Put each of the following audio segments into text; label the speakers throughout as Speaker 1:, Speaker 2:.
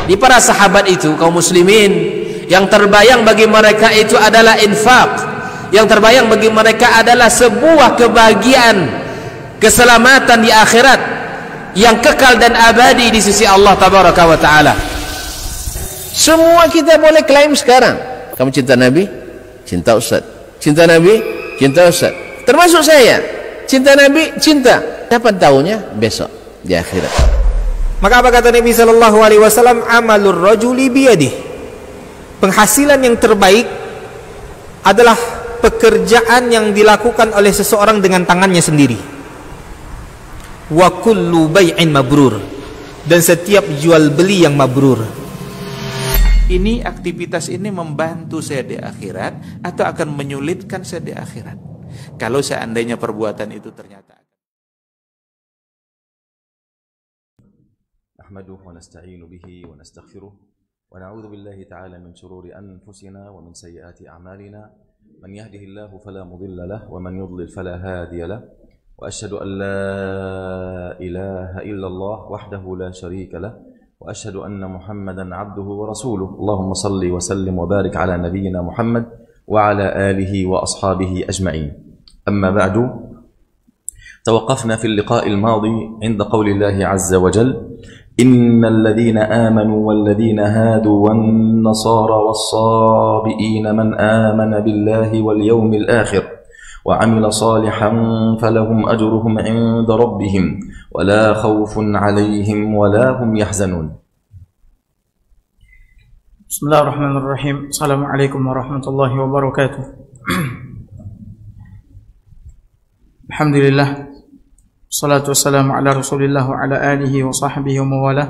Speaker 1: Di para sahabat itu, kaum muslimin, yang terbayang bagi mereka itu adalah infak, yang terbayang bagi mereka adalah sebuah kebahagiaan, keselamatan di akhirat yang kekal dan abadi di sisi Allah tabaraka wa taala. Semua kita boleh klaim sekarang, kamu cinta Nabi, cinta Ustaz. Cinta Nabi, cinta Ustaz. Termasuk saya, cinta Nabi, cinta. Dapat tahunya besok di akhirat.
Speaker 2: Maka apa kata Nabi sallallahu alaihi wasallam? Amalur rajuli biyadihi. Penghasilan yang terbaik adalah pekerjaan yang dilakukan oleh seseorang dengan tangannya sendiri. Wa kullu bai'in mabrur, dan setiap jual beli yang mabrur.
Speaker 3: Ini aktivitas ini membantu saya di akhirat atau akan menyulitkan saya di akhirat? Kalau seandainya perbuatan itu ternyata
Speaker 4: نحمده ونستعين به ونستغفره ونعوذ بالله تعالى من شرور أنفسنا ومن سيئات أعمالنا من يهده الله فلا مضل له ومن يضلل فلا هادي له وأشهد أن لا إله إلا الله وحده لا شريك له وأشهد أن محمدا عبده ورسوله اللهم صل وسلم وبارك على نبينا محمد وعلى آله وأصحابه أجمعين. أما بعد، توقفنا في اللقاء الماضي عند قول الله عز وجل: إن الذين آمنوا والذين هادوا والنصارى والصابئين من آمن بالله واليوم الآخر وعمل صالحا فلهم أجرهم عند ربهم ولا خوف عليهم ولا هم يحزنون.
Speaker 5: بسم الله الرحمن الرحيم. السلام عليكم ورحمة الله وبركاته. الحمد لله، الصلاة والسلام على رسول الله وعلى آله وصحبه ومواله.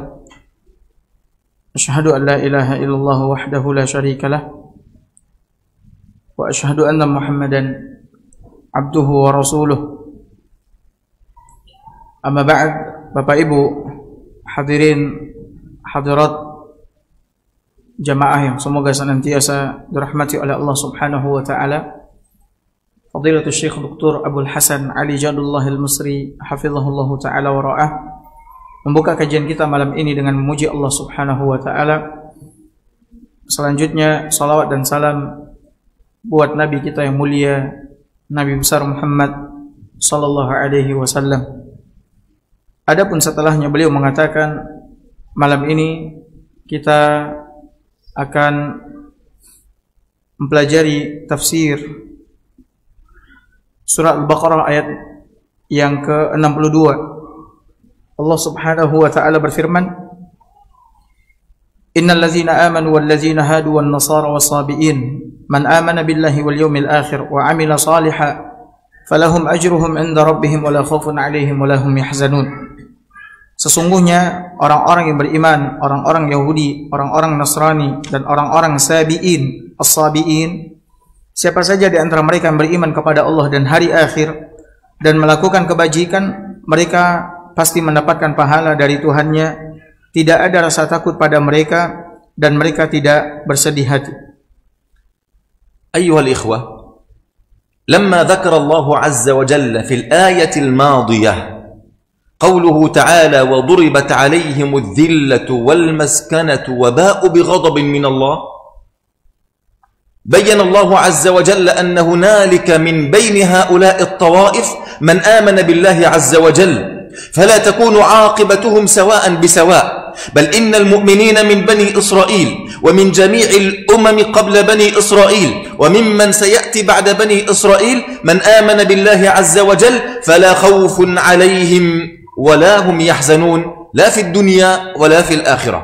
Speaker 5: أشهد أن لا إله إلا الله وحده لا شريك له وأشهد أن محمدا عبده ورسوله. Amma ba'd, Bapak Ibu hadirin hadirat jamaah yang semoga senantiasa dirahmati oleh Allah Subhanahu wa taala. Fadilatul Syekh Dr. Abdul Hasan Ali Jadullah Al-Misri hafizahullah taala wa ra'ah membuka kajian kita malam ini dengan memuji Allah Subhanahu wa taala. Selanjutnya salawat dan salam buat nabi kita yang mulia, Nabi besar Muhammad sallallahu alaihi wasallam. Adapun setelahnya beliau mengatakan, malam ini kita akan mempelajari tafsir surah Al-Baqarah ayat yang ke-62. Allah Subhanahu wa taala berfirman, Innal ladzina amanu wal ladzina hadu wan nasara was-sabiin man amana billahi wal yawmil akhir wa amila salihan falahum ajruhum 'inda rabbihim wala khaufun 'alaihim wala hum yahzanun. Sesungguhnya orang-orang yang beriman, orang-orang Yahudi, orang-orang Nasrani, dan orang-orang Sabi'in, As-Sabi'in, siapa saja di antara mereka yang beriman kepada Allah dan hari akhir dan melakukan kebajikan, mereka pasti mendapatkan pahala dari Tuhannya. Tidak ada rasa takut pada mereka dan mereka tidak bersedih hati.
Speaker 4: أيها الإخوة، لما ذكر الله عز وجل في الآية الماضية قوله تعالى: وضربت عليهم الذلة والمسكنة وباءوا بغضب من الله، بين الله عز وجل أن هنالك من بين هؤلاء الطوائف من آمن بالله عز وجل، فلا تكون عاقبتهم سواء بسواء، بل إن المؤمنين من بني إسرائيل ومن جميع الأمم قبل بني إسرائيل وممن سيأتي بعد بني إسرائيل من آمن بالله عز وجل فلا خوف عليهم ولا هم يحزنون لا في الدنيا ولا في الآخرة.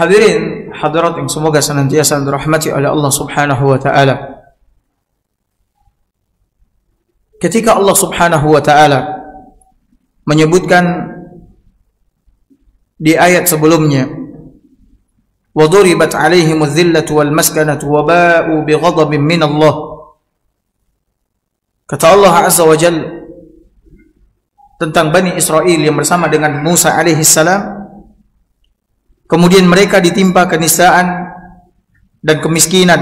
Speaker 5: Hadirin hadirat yang semoga senantiasa dirahmati oleh Allah Subhanahu wa taala. Ketika Allah Subhanahu wa taala menyebutkan di ayat sebelumnya, wa duribat 'alaihimudz zillatu wal maskanatu wa ba'u bighadabin min Allah. Kata Allah Azza wa Jalla tentang Bani Israel yang bersama dengan Musa alaihi salam, kemudian mereka ditimpa kenistaan dan kemiskinan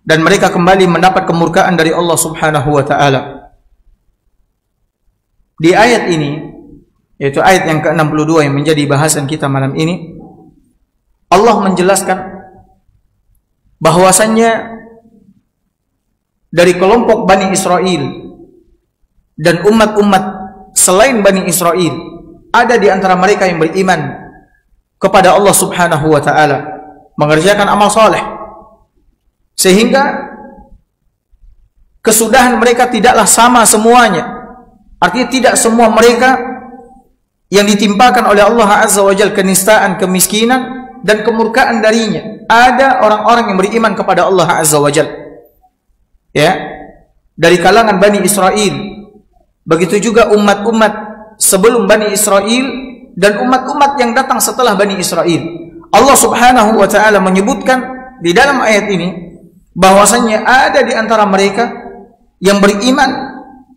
Speaker 5: dan mereka kembali mendapat kemurkaan dari Allah Subhanahu wa taala. Di ayat ini yaitu ayat yang ke-62 yang menjadi bahasan kita malam ini, Allah menjelaskan bahwasannya dari kelompok Bani Israel dan umat-umat selain Bani Israel ada di antara mereka yang beriman kepada Allah Subhanahu wa taala, mengerjakan amal saleh, sehingga kesudahan mereka tidaklah sama semuanya. Artinya tidak semua mereka yang ditimpakan oleh Allah Azza wa Jalla kenistaan, kemiskinan dan kemurkaan darinya. Ada orang-orang yang beriman kepada Allah Azza wa Jalla, ya, dari kalangan Bani Israel. Begitu juga umat-umat sebelum Bani Israel dan umat-umat yang datang setelah Bani Israel. Allah Subhanahu wa taala menyebutkan di dalam ayat ini bahwasannya ada di antara mereka yang beriman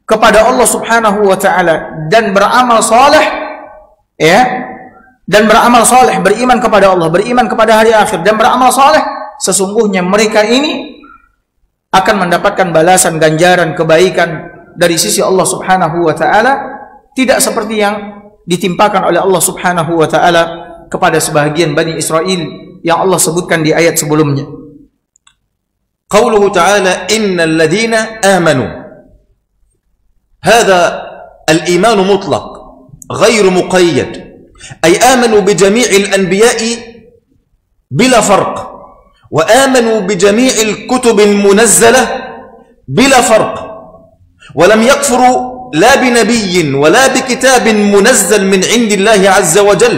Speaker 5: kepada Allah Subhanahu wa taala dan beramal saleh, ya, dan beramal saleh, beriman kepada Allah, beriman kepada hari akhir dan beramal saleh, sesungguhnya mereka ini akan mendapatkan balasan, ganjaran, kebaikan dari sisi Allah Subhanahu wa taala, tidak seperti yang ditimpakan oleh Allah Subhanahu wa taala kepada sebahagian Bani Israel yang Allah sebutkan di ayat sebelumnya.
Speaker 4: Qauluhu ta'ala innal ladzina amanu. هذا الإيمان مطلق غير مقيد، أي آمنوا بجميع الأنبياء بلا فرق، وآمنوا بجميع الكتب المنزلة بلا فرق، ولم يكفروا لا بنبي ولا بكتاب منزل من عند الله عز وجل،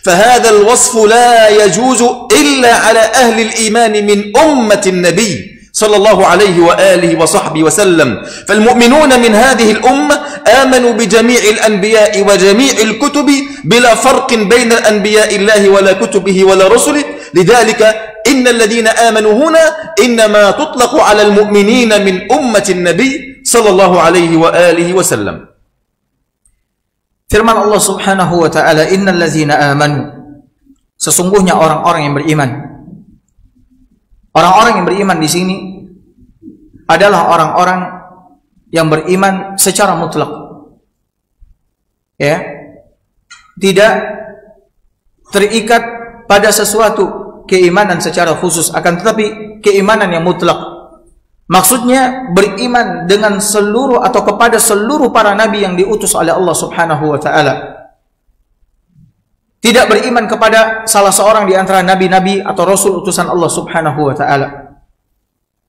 Speaker 4: فهذا الوصف لا يجوز إلا على أهل الإيمان من أمة النبي صلى الله عليه وآله وصحبه وسلم. فالمؤمنون من هذه الأمة آمنوا بجميع الأنبياء وجميع الكتب بلا فرق بين الأنبياء الله ولا كتبه ولا رسله. لذلك إن الذين آمنوا هنا إنما تطلق على المؤمنين من أمة النبي صلى الله عليه وآله وسلم.
Speaker 5: Firman Allah Subhanahu wa taala, innal ladzina amanu, sesungguhnya orang-orang yang beriman. Orang-orang yang beriman di sini adalah orang-orang yang beriman secara mutlak, ya, tidak terikat pada sesuatu keimanan secara khusus, akan tetapi keimanan yang mutlak. Maksudnya beriman dengan seluruh atau kepada seluruh para nabi yang diutus oleh Allah Subhanahu wa taala. Tidak beriman kepada salah seorang di antara nabi-nabi atau rasul utusan Allah Subhanahu wa taala.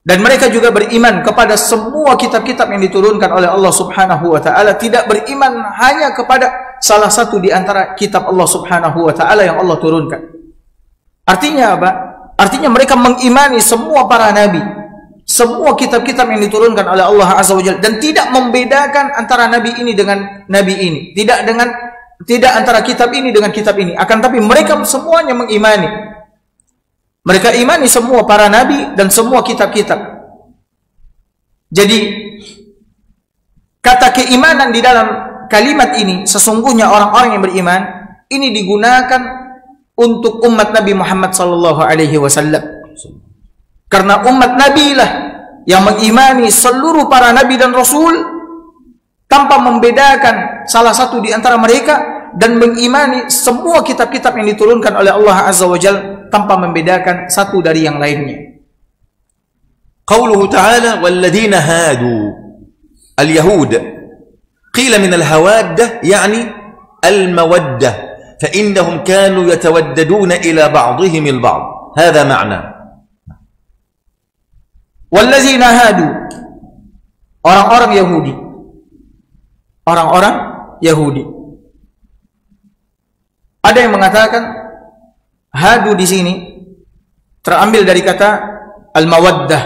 Speaker 5: Dan mereka juga beriman kepada semua kitab-kitab yang diturunkan oleh Allah Subhanahu wa taala, tidak beriman hanya kepada salah satu di antara kitab Allah Subhanahu wa taala yang Allah turunkan. Artinya apa? Artinya mereka mengimani semua para nabi, semua kitab-kitab yang diturunkan oleh Allah Azza wa Jalla, dan tidak membedakan antara nabi ini dengan nabi ini, tidak antara kitab ini dengan kitab ini, akan tapi mereka semuanya mengimani. Mereka imani semua para nabi dan semua kitab-kitab. Jadi kata keimanan di dalam kalimat ini, sesungguhnya orang-orang yang beriman, ini digunakan untuk umat Nabi Muhammad sallallahu alaihi wasallam. Karena umat Nabi lah yang mengimani seluruh para nabi dan rasul tanpa membedakan salah satu di antara mereka, dan mengimani semua kitab-kitab yang diturunkan oleh Allah Azza wa Jalla tanpa membedakan satu dari yang lainnya.
Speaker 4: Qauluhu ta'ala walladzina hadu al-yahud qila min al-hawaddah yani al-mawaddah fa innahum kanu yatawaddaduna ila ba'dihim al-ba'd. Hadha ma'na.
Speaker 5: Walladzina hadu, orang-orang Yahudi. Orang-orang Yahudi. Ada yang mengatakan hadu di sini terambil dari kata al-mawaddah.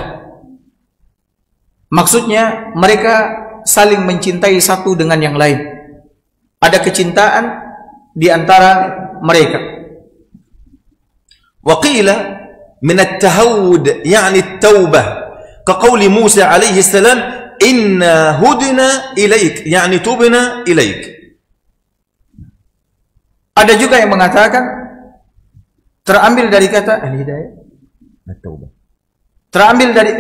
Speaker 5: Maksudnya mereka saling mencintai satu dengan yang lain. Ada kecintaan di antara mereka.
Speaker 4: Wa qila min at-tahawud yani at-taubah ka qawli Musa alaihi salam inna hudna ilaik yani tubna ilaik.
Speaker 5: Ada juga yang mengatakan terambil dari kata al-hidayah, at-taubah. Terambil dari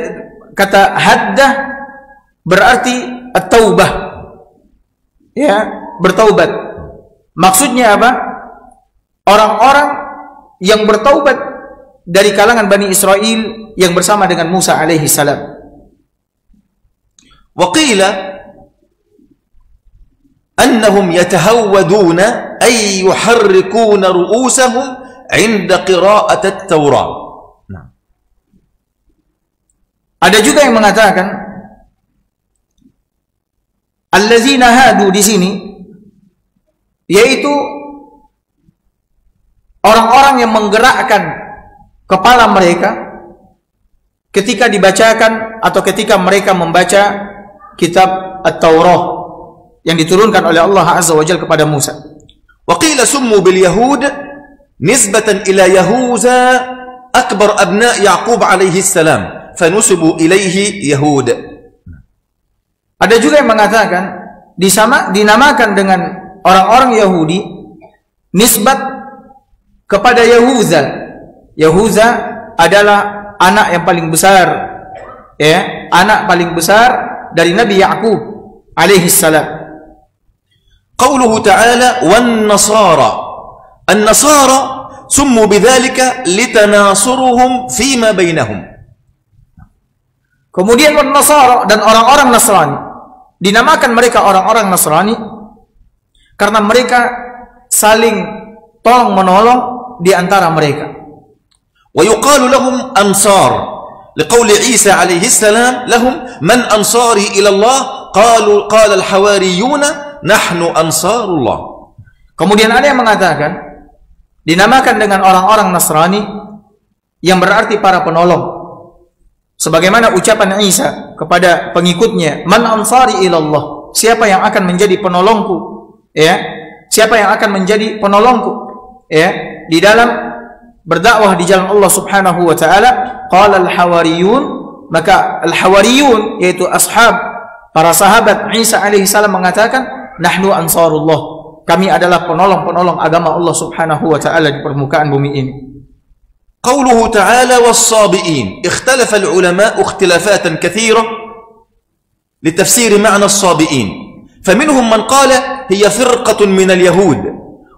Speaker 5: kata haddah berarti at-taubah. Ya, bertaubat. Maksudnya apa? Orang-orang yang bertaubat dari kalangan Bani Israel yang bersama dengan Musa alaihi salam.
Speaker 4: Wa qila annahum yatahawwaduna ay yuharrikuna ru'usahum 'inda qira'ati at-Taurah.
Speaker 5: Ada juga yang mengatakan allazina hadu di sini yaitu orang-orang yang menggerakkan kepala mereka ketika dibacakan atau ketika mereka membaca kitab At-Taurah yang diturunkan oleh Allah Azza wa Jalla kepada Musa.
Speaker 4: Wa qila summu bil yahud nisbatan ila Yahuza akbar abna Yaqub alaihi salam fanusibu ilaihi Yahud.
Speaker 5: Ada juga yang mengatakan dinamakan dengan orang-orang Yahudi nisbat kepada Yahuza. Yahuza adalah anak yang paling besar, ya, anak paling besar dari Nabi Yaqub alaihi salam.
Speaker 4: Qauluhu ta'ala wan nasara. An-nasara summu bidzalika litanasuruhum fima bainahum.
Speaker 5: Kemudian Nasara dan orang-orang Nasrani dinamakan mereka orang-orang Nasrani karena mereka saling tolong menolong di antara mereka.
Speaker 4: Wa yuqalu lahum ansar liqauli Isa alaihi salam lahum man ansari ila Allah qala al-hawariyuna nahnu ansarullah.
Speaker 5: Kemudian ada yang mengatakan dinamakan dengan orang-orang Nasrani yang berarti para penolong. Sebagaimana ucapan Isa kepada pengikutnya, man ansari ilallah, siapa yang akan menjadi penolongku, ya, siapa yang akan menjadi penolongku, ya, di dalam berdakwah di jalan Allah Subhanahu wa taala. Qala al-hawariyun, maka al-hawariyun yaitu ashab para sahabat Isa alaihi salam mengatakan, nahnu ansarullah, kami adalah penolong-penolong agama Allah Subhanahu wa taala di permukaan bumi ini.
Speaker 4: قوله تعالى والصابئين اختلف العلماء اختلافات كثيرة لتفسير معنى الصابئين فمنهم من قال هي فرقة من اليهود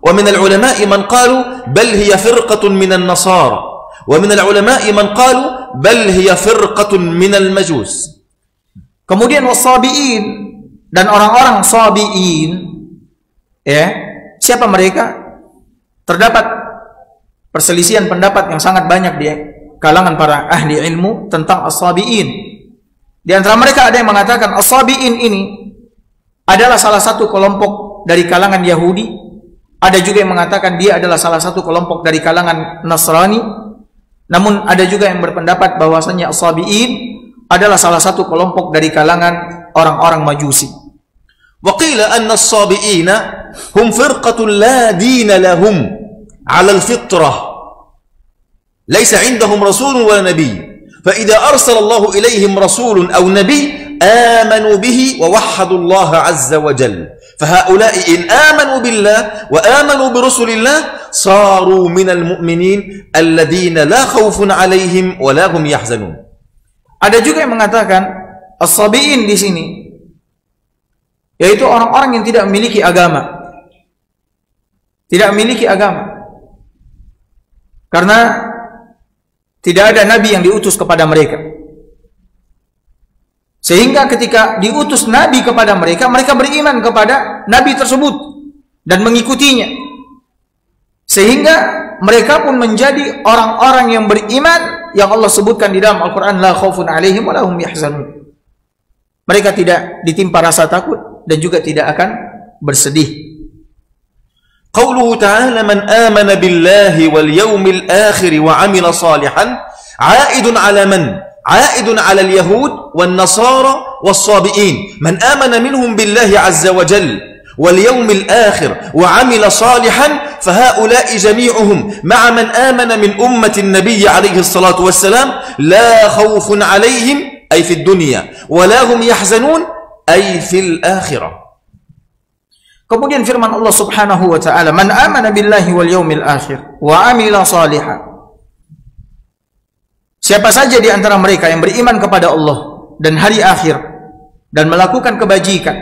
Speaker 4: ومن العلماء من قالوا بل هي فرقة من النصارى ومن العلماء من قالوا بل هي فرقة من المجوس.
Speaker 5: Kemudian wasabiin dan orang-orang sabiin, ya, siapa mereka? Terdapat perselisihan pendapat yang sangat banyak di kalangan para ahli ilmu tentang as-sabiin. Di antara mereka ada yang mengatakan as-sabiin ini adalah salah satu kelompok dari kalangan Yahudi. Ada juga yang mengatakan dia adalah salah satu kelompok dari kalangan Nasrani. Namun ada juga yang berpendapat bahwasanya as-sabiin adalah salah satu kelompok dari kalangan orang-orang Majusi.
Speaker 4: Wa qila anna as-sabiina hum firqatun la dina lahum على الفطرة ليس عندهم رسول ولا نبي فإذا أرسل الله إليهم رسول أو نبي آمنوا به ووحدوا الله عز وجل فهؤلاء إن آمنوا بالله وآمنوا برسل الله صاروا من المؤمنين الذين لا خوف عليهم ولا هم يحزنون.
Speaker 5: Ada juga yang mengatakan as-sabiin di sini yaitu orang-orang yang tidak memiliki agama. Tidak memiliki agama. Karena tidak ada nabi yang diutus kepada mereka. Sehingga ketika diutus nabi kepada mereka, mereka beriman kepada nabi tersebut dan mengikutinya. Sehingga mereka pun menjadi orang-orang yang beriman yang Allah sebutkan di dalam Al-Quran, la khaufun alaihim wa lahum yahzanun. Mereka tidak ditimpa rasa takut dan juga tidak akan bersedih.
Speaker 4: قوله تعالى من آمن بالله واليوم الآخر وعمل صالحا عائد على من؟ عائد على اليهود والنصارى والصابئين. من آمن منهم بالله عز وجل واليوم الآخر وعمل صالحا فهؤلاء جميعهم مع من آمن من أمة النبي عليه الصلاة والسلام لا خوف عليهم أي في الدنيا ولا هم يحزنون أي في الآخرة.
Speaker 5: Kemudian firman Allah Subhanahu wa taala, "Man amana billahi wal yaumil akhir wa amila shalihan." Siapa saja di antara mereka yang beriman kepada Allah dan hari akhir dan melakukan kebajikan,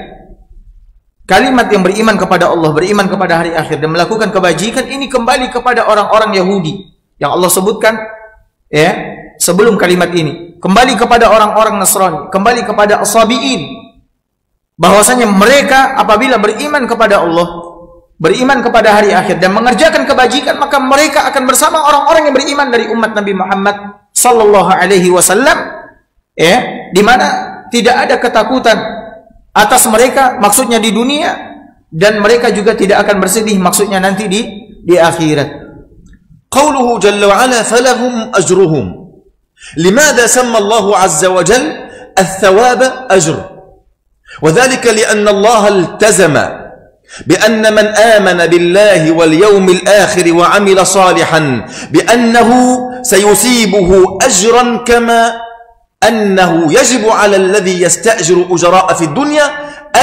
Speaker 5: kalimat yang beriman kepada Allah, beriman kepada hari akhir dan melakukan kebajikan ini kembali kepada orang-orang Yahudi yang Allah sebutkan ya sebelum kalimat ini, kembali kepada orang-orang Nasrani, kembali kepada as-sabiin, bahwasanya mereka apabila beriman kepada Allah, beriman kepada hari akhir dan mengerjakan kebajikan, maka mereka akan bersama orang-orang yang beriman dari umat Nabi Muhammad sallallahu alaihi wasallam ya, di mana tidak ada ketakutan atas mereka, maksudnya di dunia, dan mereka juga tidak akan bersedih, maksudnya nanti di akhirat.
Speaker 4: Qauluhu jalla wa ala falahum ajruhum. لماذا سمى الله عز وجل الثواب أجر؟ وذلك لأن الله التزم بأن من آمن بالله واليوم الآخر وعمل صالحا بأنه سيصيبه أجرا كما أنه يجب على الذي يستأجر أجراء في الدنيا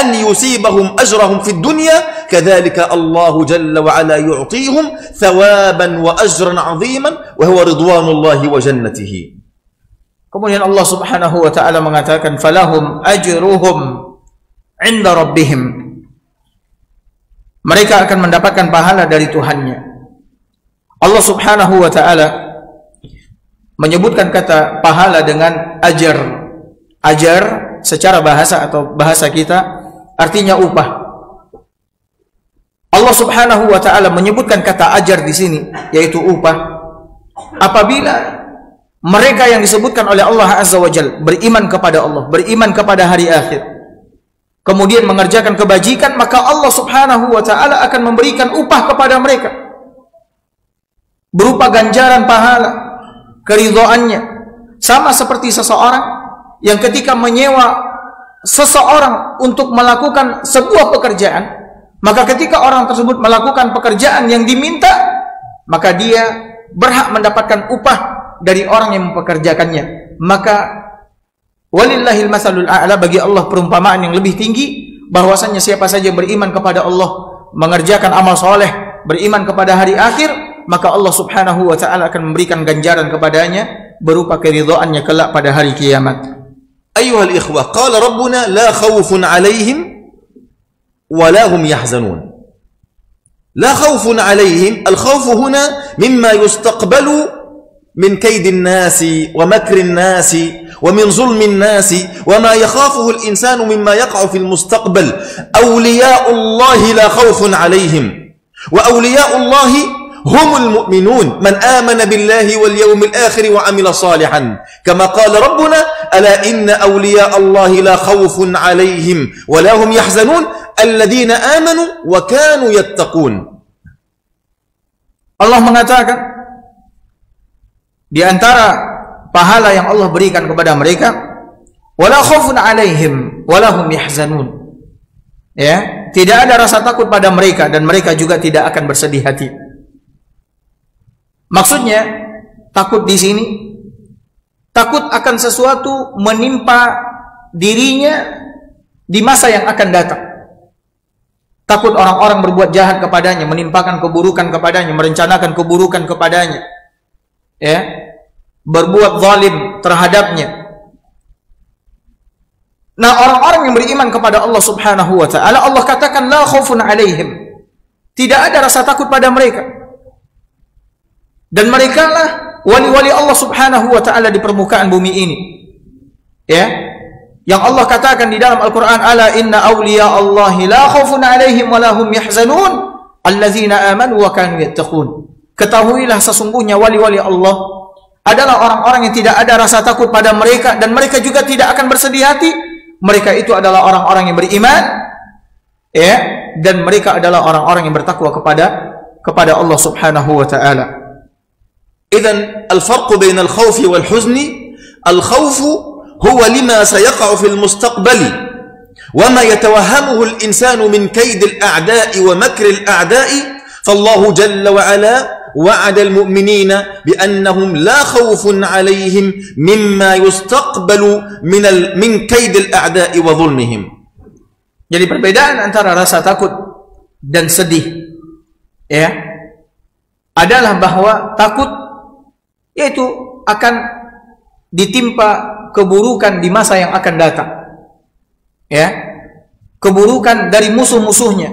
Speaker 4: أن يصيبهم أجرهم في الدنيا كذلك الله جل وعلا يعطيهم ثوابا وأجرا عظيما وهو رضوان الله وجنته.
Speaker 5: Kemudian Allah Subhanahu wa taala mengatakan falahum ajruhum 'inda rabbihim. Mereka akan mendapatkan pahala dari Tuhannya. Allah Subhanahu wa taala menyebutkan kata pahala dengan ajar. Ajar secara bahasa atau bahasa kita artinya upah. Allah Subhanahu wa taala menyebutkan kata ajar di sini yaitu upah apabila mereka yang disebutkan oleh Allah Azza wa Jalla beriman kepada Allah, beriman kepada hari akhir, kemudian mengerjakan kebajikan, maka Allah Subhanahu wa taala akan memberikan upah kepada mereka berupa ganjaran pahala, keridhaannya. Sama seperti seseorang yang ketika menyewa seseorang untuk melakukan sebuah pekerjaan, maka ketika orang tersebut melakukan pekerjaan yang diminta, maka dia berhak mendapatkan upah dari orang yang mempekerjakannya. Maka walillahil masalul a'la, bagi Allah perumpamaan yang lebih tinggi, bahwasanya siapa saja beriman kepada Allah, mengerjakan amal soleh, beriman kepada hari akhir, maka Allah Subhanahu wa taala akan memberikan ganjaran kepadanya berupa keridhaannya kelak pada hari kiamat.
Speaker 4: Ayuhal ikhwah, qala rabbuna la khawfun 'alaihim wa la hum yahzanun. La khawfun 'alaihim, al-khawfu huna mimma yustaqbalu من كيد الناس ومكر الناس ومن ظلم الناس وما يخافه الإنسان مما يقع في المستقبل. أولياء الله لا خوف عليهم وأولياء الله هم المؤمنون من آمن بالله واليوم الآخر وعمل صالحا كما قال ربنا ألا إن أولياء الله لا خوف عليهم ولا هم يحزنون الذين آمنوا وكانوا يتقون.
Speaker 5: Allah mengatakan di antara pahala yang Allah berikan kepada mereka, wala khaufun 'alaihim wala hum yahzanun. Ya, tidak ada rasa takut pada mereka dan mereka juga tidak akan bersedih hati. Maksudnya, takut di sini takut akan sesuatu menimpa dirinya di masa yang akan datang. Takut orang-orang berbuat jahat kepadanya, menimpakan keburukan kepadanya, merencanakan keburukan kepadanya. Ya, berbuat zalim terhadapnya. Nah, orang-orang yang beriman kepada Allah Subhanahu wa taala, Allah katakan la khaufun 'alaihim. Tidak ada rasa takut pada mereka. Dan mereka lah wali-wali Allah Subhanahu wa taala di permukaan bumi ini. Ya. Yang Allah katakan di dalam Al-Qur'an, ala inna awliya Allahi la khaufun 'alaihim wa la hum yahzanun allazina amanu wa kanu yattaqun. Ketahuilah sesungguhnya wali-wali Allah adalah orang-orang yang tidak ada rasa takut pada mereka dan mereka juga tidak akan bersedih hati. Mereka itu adalah orang-orang yang beriman, ya, dan mereka adalah orang-orang yang bertakwa kepada Allah Subhanahu wa taala.
Speaker 4: Idzan al-farq bain al-khauf wal huzni, al-khauf huwa lima sayaqa fi al-mustaqbal wa ma yatawahhamuhu al-insanu min kayd al-a'da'i wa makr al-a'da'i. فالله جل وعلا وعد المؤمنين بأنهم لا خوف عليهم مما يستقبل من كيد الأعداء وظلمهم.
Speaker 5: Jadi perbedaan antara rasa takut dan sedih, ya, adalah bahwa takut yaitu akan ditimpa keburukan di masa yang akan datang. Ya. keburukan dari musuh-musuhnya,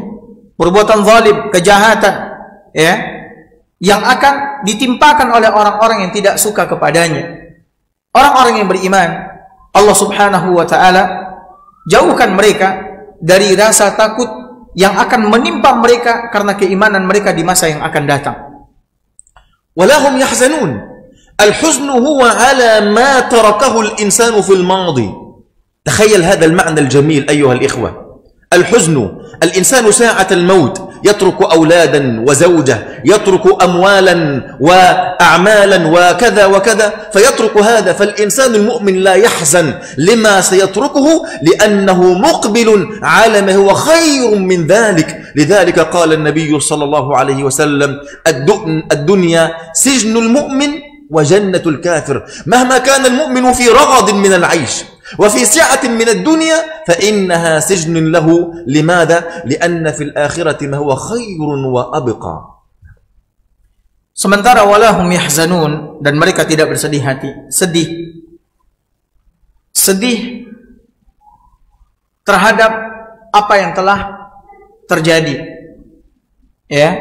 Speaker 5: perbuatan zalim, kejahatan, ya, yang akan ditimpakan oleh orang-orang yang tidak suka kepadanya. Orang-orang yang beriman, Allah Subhanahu wa taala jauhkan mereka dari rasa takut yang akan menimpa mereka karena keimanan mereka di masa yang akan datang.
Speaker 4: ولا هم يحزنون. الحزن هو على ما تركه الإنسان في الماضي. تخيل هذا المعنى الجميل أيها الإخوة. الحزن، الإنسان ساعة الموت يترك أولادا وزوجة، يترك أموالا وأعمالا وكذا وكذا، فيترك هذا. فالإنسان المؤمن لا يحزن لما سيتركه لأنه مقبل على ما هو خير من ذلك. لذلك قال النبي صلى الله عليه وسلم: الدنيا سجن المؤمن وجنة الكافر. مهما كان المؤمن في رغد من العيش وفي سعة من الدنيا فإنها سجن له. لماذا؟ لأن في الآخرة ما هو خير وأبقى.
Speaker 5: Sementara walahum yahzanun, dan mereka tidak bersedih hati, sedih terhadap apa yang telah terjadi, ya,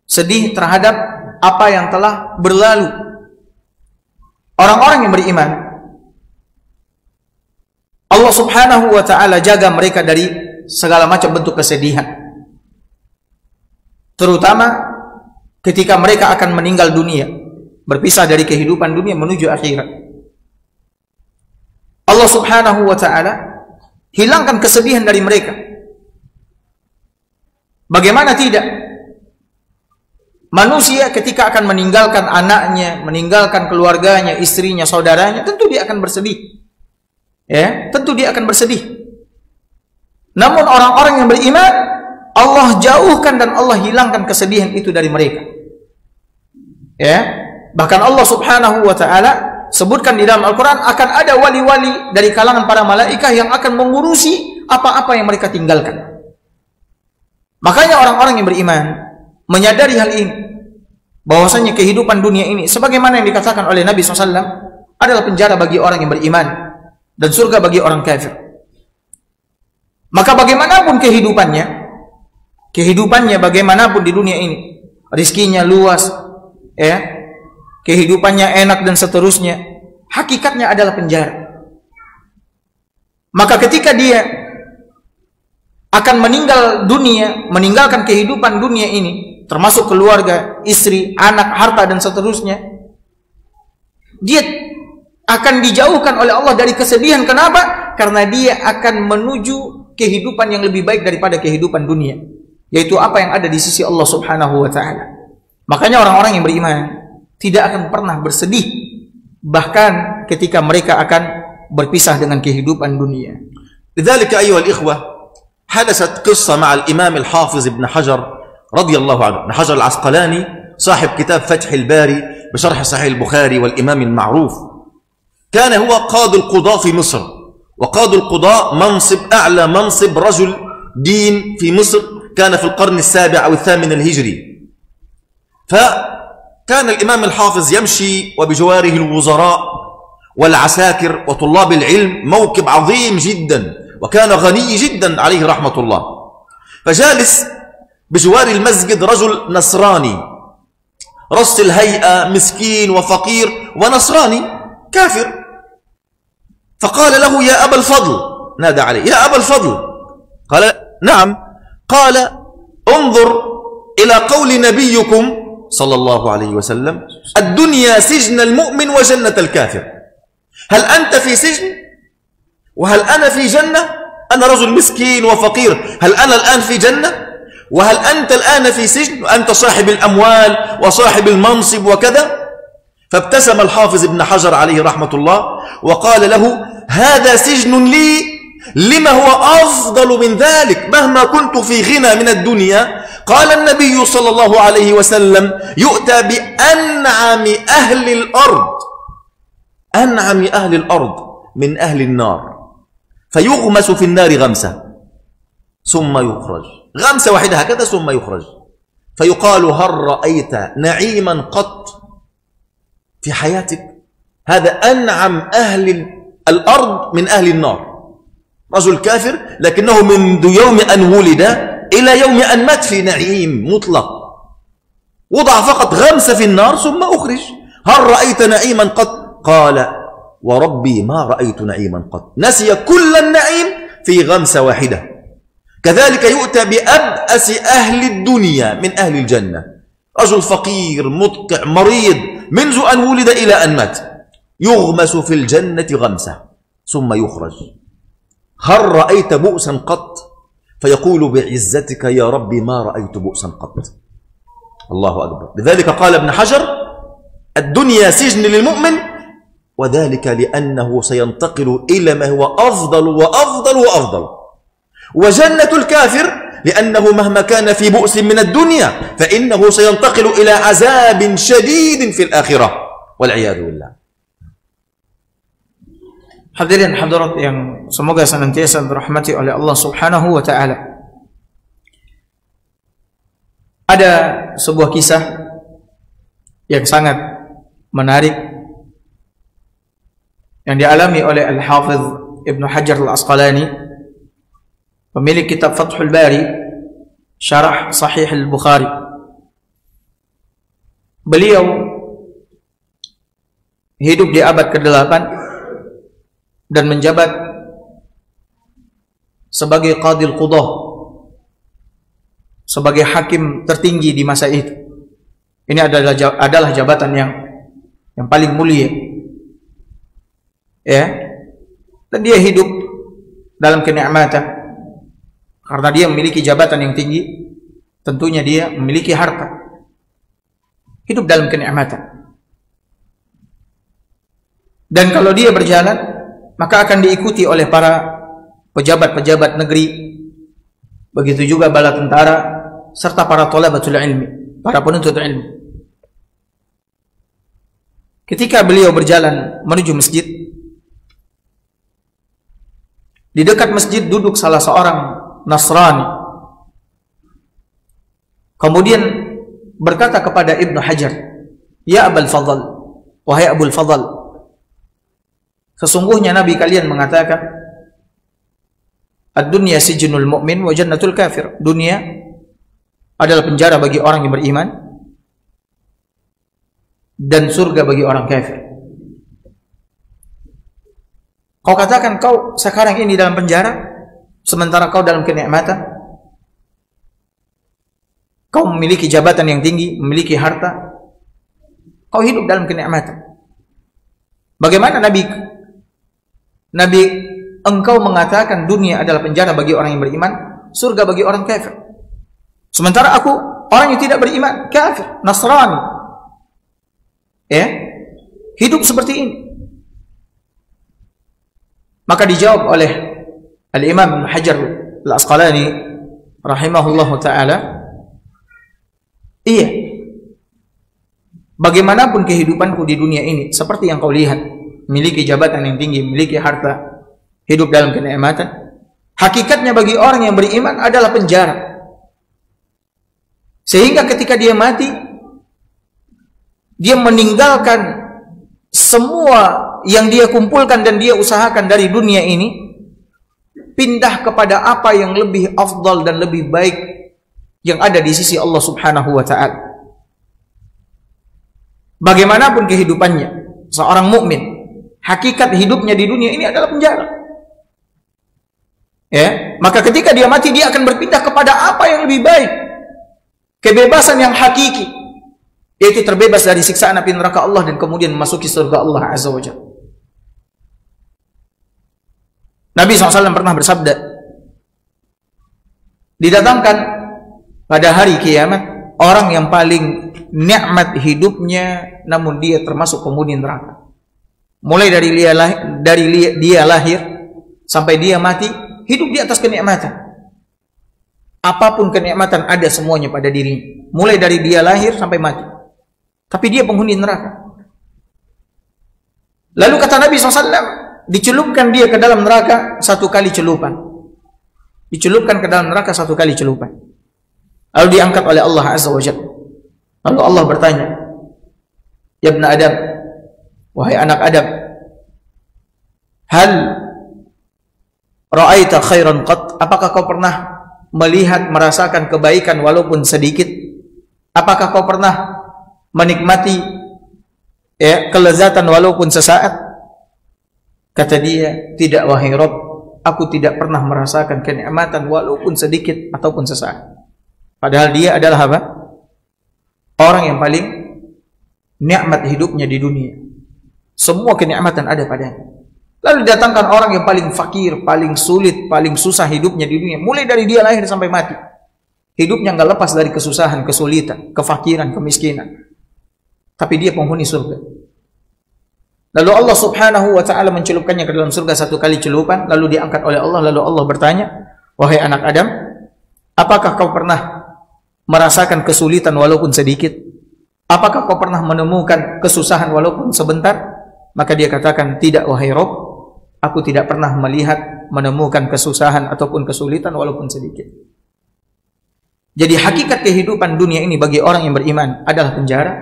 Speaker 5: sedih terhadap apa yang telah berlalu. Orang-orang yang beriman, Allah Subhanahu wa ta'ala jaga mereka dari segala macam bentuk kesedihan, terutama ketika mereka akan meninggal dunia, berpisah dari kehidupan dunia menuju akhirat. Allah Subhanahu wa ta'ala hilangkan kesedihan dari mereka. Bagaimana tidak? Manusia ketika akan meninggalkan anaknya, meninggalkan keluarganya, istrinya, saudaranya, tentu dia akan bersedih. Ya, tentu dia akan bersedih. Namun orang-orang yang beriman, Allah jauhkan dan Allah hilangkan kesedihan itu dari mereka. Ya, bahkan Allah Subhanahu wa ta'ala sebutkan di dalam Al-Quran akan ada wali-wali dari kalangan para malaikat yang akan mengurusi apa-apa yang mereka tinggalkan. Makanya orang-orang yang beriman menyadari hal ini, bahwasanya kehidupan dunia ini sebagaimana yang dikatakan oleh Nabi SAW adalah penjara bagi orang yang beriman dan surga bagi orang kafir. Maka bagaimanapun kehidupannya bagaimanapun di dunia ini, rizkinya luas, ya, kehidupannya enak dan seterusnya, hakikatnya adalah penjara. Maka ketika dia akan meninggal dunia, meninggalkan kehidupan dunia ini, termasuk keluarga, istri, anak, harta dan seterusnya, dia akan dijauhkan oleh Allah dari kesedihan. Kenapa? Karena dia akan menuju kehidupan yang lebih baik daripada kehidupan dunia, yaitu apa yang ada di sisi Allah Subhanahu wa ta'ala. Makanya orang-orang yang beriman tidak akan pernah bersedih, bahkan ketika mereka akan berpisah dengan kehidupan dunia.
Speaker 4: لذلك أيها الإخوة حدثت قصة مع الإمام الحافظ ابن حجر رضي الله عنه، ابن حجر العسقلاني صاحب كتاب فتح الباري بشرح صحيح البخاري والإمام المعروف. كان هو قاضي القضاء في مصر، وقاضي القضاء منصب أعلى منصب رجل دين في مصر، كان في القرن السابع أو الثامن الهجري. فكان الإمام الحافظ يمشي وبجواره الوزراء والعساكر وطلاب العلم، موكب عظيم جدا، وكان غني جدا عليه رحمة الله. فجالس بجوار المسجد رجل نصراني رص الهيئة، مسكين وفقير ونصراني كافر. فقال له: يا أبا الفضل، نادى عليه: يا أبا الفضل. قال: نعم. قال: انظر إلى قول نبيكم صلى الله عليه وسلم: الدنيا سجن المؤمن وجنة الكافر. هل أنت في سجن وهل أنا في جنة؟ أنا رجل مسكين وفقير، هل أنا الآن في جنة؟ وهل أنت الآن في سجن وأنت صاحب الأموال وصاحب المنصب وكذا؟ فابتسم الحافظ ابن حجر عليه رحمة الله وقال له: هذا سجن لي، لما هو أفضل من ذلك مهما كنت في غنى من الدنيا. قال النبي صلى الله عليه وسلم: يؤتى بأنعم أهل الأرض، أنعم أهل الأرض من أهل النار، فيغمس في النار غمسة ثم يخرج، غمسة واحدة هكذا ثم يخرج، فيقال: هل رأيت نعيما قط في حياتك؟ هذا أنعم أهل الأرض من أهل النار. رجل كافر لكنه منذ يوم أن ولد إلى يوم أن مات في نعيم مطلق، وضع فقط غمسة في النار ثم أخرج. هل رأيت نعيما قط؟ قال وربي ما رأيت نعيما قط. نسي كل النعيم في غمسة واحدة. كذلك يؤتى بأبأس أهل الدنيا من أهل الجنة، رجل فقير مدقع مريض منذ أن ولد إلى أن مات، يغمس في الجنة غمسة ثم يخرج. هل رأيت بؤسا قط؟ فيقول بعزتك يا ربي ما رأيت بؤسا قط. الله أكبر. لذلك قال ابن حجر الدنيا سجن للمؤمن، وذلك لأنه سينتقل إلى ما هو أفضل وأفضل وأفضل. وجنة الكافر لأنه مهما كان في بؤس من الدنيا فإنه سينتقل إلى عذاب شديد في الآخرة والعياذ بالله.
Speaker 5: Hadirin hadirat yang semoga senantiasa dirahmati oleh Allah Subhanahu wa taala. Ada sebuah kisah yang sangat menarik yang dialami oleh Al-Hafidh Ibnu Hajar Al-Asqalani, pemilik kitab Fathul Bari, syarah Sahih Al-Bukhari. Beliau hidup di abad ke-8 dan menjabat sebagai Qadil Qudah, sebagai hakim tertinggi di masa itu. Ini adalah jabatan yang paling mulia, ya. Dan dia hidup dalam kenikmatan karena dia memiliki jabatan yang tinggi. Tentunya dia memiliki harta, hidup dalam kenikmatan. Dan kalau dia berjalan, maka akan diikuti oleh para pejabat-pejabat negeri, begitu juga bala tentara, serta para thalabatul ilmi, para penuntut ilmu. Ketika beliau berjalan menuju masjid, di dekat masjid duduk salah seorang Nasrani. Kemudian berkata kepada Ibnu Hajar, "Ya Abul Fadl, wahai Abul Fadl, sesungguhnya Nabi kalian mengatakan, ad-dunya sijnul mu'min wa jannatul kafir." Dunia adalah penjara bagi orang yang beriman dan surga bagi orang kafir. Kau katakan kau sekarang ini dalam penjara, sementara kau dalam kenikmatan. Kau memiliki jabatan yang tinggi, memiliki harta, kau hidup dalam kenikmatan. Bagaimana Nabi engkau mengatakan dunia adalah penjara bagi orang yang beriman, surga bagi orang kafir. Sementara aku orang yang tidak beriman, kafir, Nasrani, ya, hidup seperti ini. Maka dijawab oleh Al-Imam Ibnu Hajar Al-Asqalani rahimahullahu taala, iya, bagaimanapun kehidupanku di dunia ini seperti yang kau lihat, memiliki jabatan yang tinggi, memiliki harta, hidup dalam kenikmatan, hakikatnya bagi orang yang beriman adalah penjara. Sehingga ketika dia mati, dia meninggalkan semua yang dia kumpulkan dan dia usahakan dari dunia ini, pindah kepada apa yang lebih afdal dan lebih baik yang ada di sisi Allah Subhanahu wa taala. Bagaimanapun kehidupannya, seorang mukmin, hakikat hidupnya di dunia ini adalah penjara. Ya, maka ketika dia mati, dia akan berpindah kepada apa yang lebih baik. Kebebasan yang hakiki, yaitu terbebas dari siksaan api neraka Allah dan kemudian memasuki surga Allah Azza wa Jalla. Nabi SAW pernah bersabda, didatangkan pada hari kiamat orang yang paling nikmat hidupnya, namun dia termasuk penghuni neraka. Mulai dari dia lahir sampai dia mati, hidup di atas kenikmatan. Apapun kenikmatan ada semuanya pada dirinya, mulai dari dia lahir sampai mati. Tapi dia penghuni neraka. Lalu kata Nabi SAW, dicelupkan dia ke dalam neraka satu kali celupan. Dicelupkan ke dalam neraka satu kali celupan. Lalu diangkat oleh Allah Azza wa Jalla. Lalu Allah bertanya, "Ya ibn Adam, wahai anak Adam, hal Ra'aita khairan qat? Apakah kau pernah melihat, merasakan kebaikan walaupun sedikit? Apakah kau pernah menikmati kelezatan walaupun sesaat? Kata dia, tidak wahai Rabb, aku tidak pernah merasakan kenikmatan walaupun sedikit ataupun sesaat. Padahal dia adalah apa? Orang yang paling nikmat hidupnya di dunia. Semua kenikmatan ada padanya. Lalu didatangkan orang yang paling fakir, paling sulit, paling susah hidupnya di dunia. Mulai dari dia lahir sampai mati. Hidupnya nggak lepas dari kesusahan, kesulitan, kefakiran, kemiskinan. Tapi dia penghuni surga. Lalu Allah subhanahu wa ta'ala mencelupkannya ke dalam surga satu kali celupan. Lalu diangkat oleh Allah. Lalu Allah bertanya, wahai anak Adam, apakah kau pernah merasakan kesulitan walaupun sedikit? Apakah kau pernah menemukan kesusahan walaupun sebentar? Maka dia katakan, tidak wahai Rabb, aku tidak pernah melihat, menemukan kesusahan ataupun kesulitan walaupun sedikit. Jadi hakikat kehidupan dunia ini bagi orang yang beriman adalah penjara.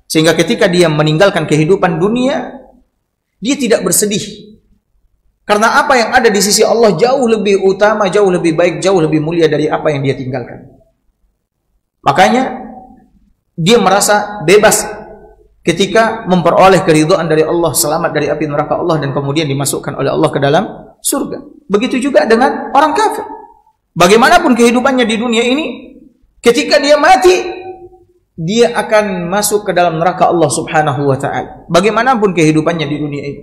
Speaker 5: Sehingga ketika dia meninggalkan kehidupan dunia, dia tidak bersedih. Karena apa yang ada di sisi Allah jauh lebih utama, jauh lebih baik, jauh lebih mulia dari apa yang dia tinggalkan. Makanya dia merasa bebas ketika memperoleh keridhaan dari Allah, selamat dari api neraka Allah, dan kemudian dimasukkan oleh Allah ke dalam surga. Begitu juga dengan orang kafir. Bagaimanapun kehidupannya di dunia ini, ketika dia mati, dia akan masuk ke dalam neraka Allah subhanahu wa ta'ala. Bagaimanapun kehidupannya di dunia ini,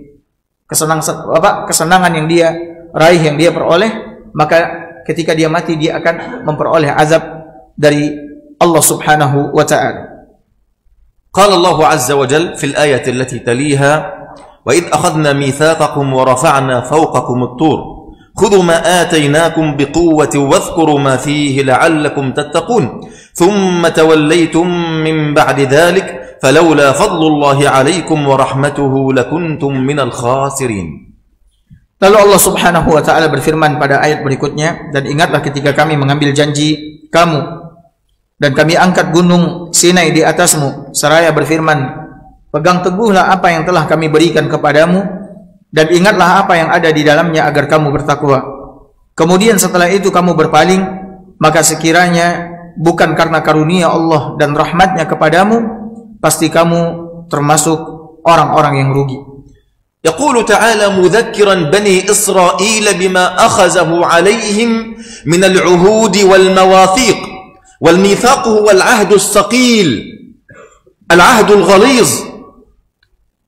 Speaker 5: kesenangan yang dia raih, yang dia peroleh, maka ketika dia mati, dia akan memperoleh azab dari Allah subhanahu wa ta'ala.
Speaker 4: قال الله عز وجل في الآية التي تليها وإذ أخذنا ميثاقكم ورفعنا فوقكم الطور خذوا ما آتيناكم بقوة واذكروا ما فيه لعلكم تتقون ثم توليتم من بعد ذلك فلولا فضل الله عليكم ورحمته لكنتم من الخاسرين.
Speaker 5: Lalu Allah subhanahu wa ta'ala berfirman pada ayat berikutnya, dan ingatlah ketika kami mengambil janji kamu dan kami angkat gunung Sinai di atasmu, seraya berfirman, pegang teguhlah apa yang telah kami berikan kepadamu, dan ingatlah apa yang ada di dalamnya agar kamu bertakwa. Kemudian setelah itu kamu berpaling, maka sekiranya bukan karena karunia Allah dan rahmatnya kepadamu, pasti kamu termasuk orang-orang yang rugi.
Speaker 4: يقول تعالى مذكرا بني إسرائيل بما أخذه عليهم من العهود والمواثيق. والميثاق هو العهد الثقيل، العهد الغليظ.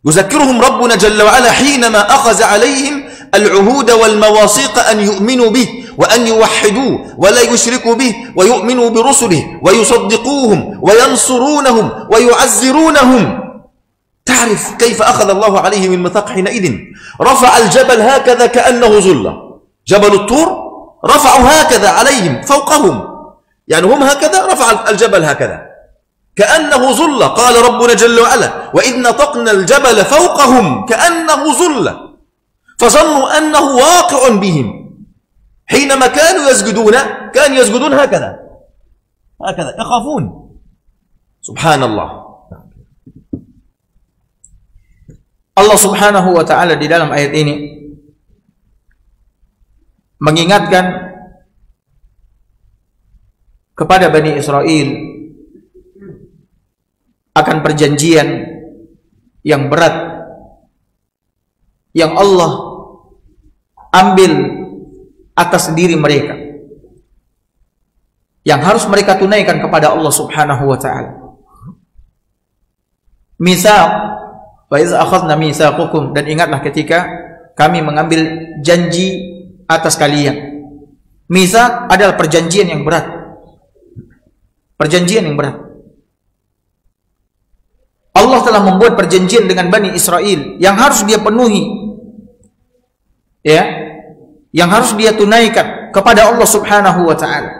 Speaker 4: يذكرهم ربنا جل وعلا حينما أخذ عليهم العهود والمواثيق أن يؤمنوا به وأن يوحدوه ولا يشركوا به ويؤمنوا برسله ويصدقوهم وينصرونهم ويعزرونهم. تعرف كيف أخذ الله عليهم الميثاق حينئذ؟ رفع الجبل هكذا كأنه ظلة، جبل الطور رفعوا هكذا عليهم فوقهم، يعني هم هكذا، رفع الجبل هكذا كأنه ظلة. قال ربنا جل وعلا وإذ نطقنا الجبل فوقهم كأنه ظلة فظنوا أنه واقع بهم حينما كانوا يسجدون هكذا يخافون. سبحان الله.
Speaker 5: Allah subhanahu wa ta'ala di dalam ayat ini mengingatkan kepada Bani Israel akan perjanjian yang berat yang Allah ambil atas diri mereka, yang harus mereka tunaikan kepada Allah subhanahu wa ta'ala. Mitsaq, wa iz akhadna mitsaqakum, dan ingatlah ketika kami mengambil janji atas kalian. Mitsaq adalah perjanjian yang berat. Perjanjian yang berat. Allah telah membuat perjanjian dengan Bani Israel yang harus dia penuhi, ya, yang harus dia tunaikan kepada Allah subhanahu wa ta'ala.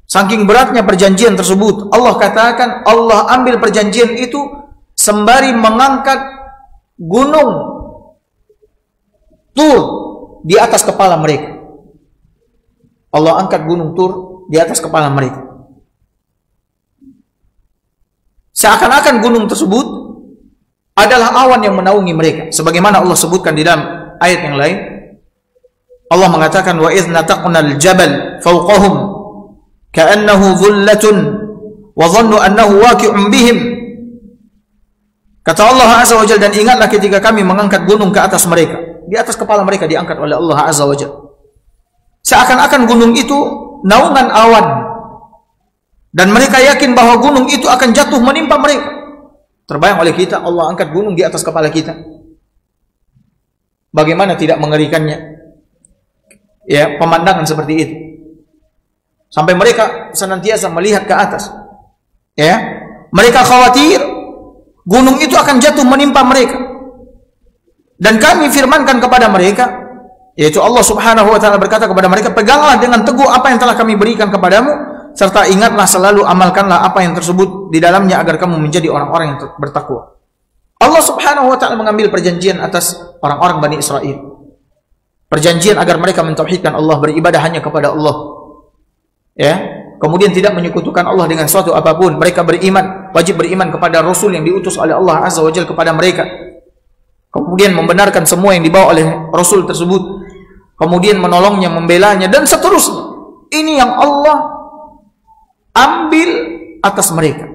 Speaker 5: Saking beratnya perjanjian tersebut, Allah katakan Allah ambil perjanjian itu sembari mengangkat gunung Tur di atas kepala mereka. Allah angkat gunung Tur di atas kepala mereka. Seakan-akan gunung tersebut adalah awan yang menaungi mereka. Sebagaimana Allah sebutkan di dalam ayat yang lain, Allah mengatakan wa idz nataqnal jabal fawqahum ka'annahu dhullatun wa dhannu annahu waqi'un bihim. Kata Allah Azza wa Jalla, dan ingatlah ketika kami mengangkat gunung ke atas mereka, di atas kepala mereka diangkat oleh Allah Azza wa Jalla. Seakan-akan gunung itu naungan awan, dan mereka yakin bahwa gunung itu akan jatuh menimpa mereka. Terbayang oleh kita Allah angkat gunung di atas kepala kita. Bagaimana tidak mengerikannya? Ya, pemandangan seperti itu. Sampai mereka senantiasa melihat ke atas. Ya, mereka khawatir gunung itu akan jatuh menimpa mereka. Dan kami firmankan kepada mereka, yaitu Allah Subhanahu wa taala berkata kepada mereka, peganglah dengan teguh apa yang telah kami berikan kepadamu, serta ingatlah selalu, amalkanlah apa yang tersebut di dalamnya agar kamu menjadi orang-orang yang bertakwa. Allah Subhanahu wa taala mengambil perjanjian atas orang-orang Bani Israel. Perjanjian agar mereka mentauhidkan Allah, beribadah hanya kepada Allah. Ya, kemudian tidak menyekutukan Allah dengan suatu apapun. Mereka beriman, wajib beriman kepada Rasul yang diutus oleh Allah Azza wa Jalla kepada mereka. Kemudian membenarkan semua yang dibawa oleh Rasul tersebut. Kemudian menolongnya, membelanya, dan seterusnya. Ini yang Allah ambil atas mereka.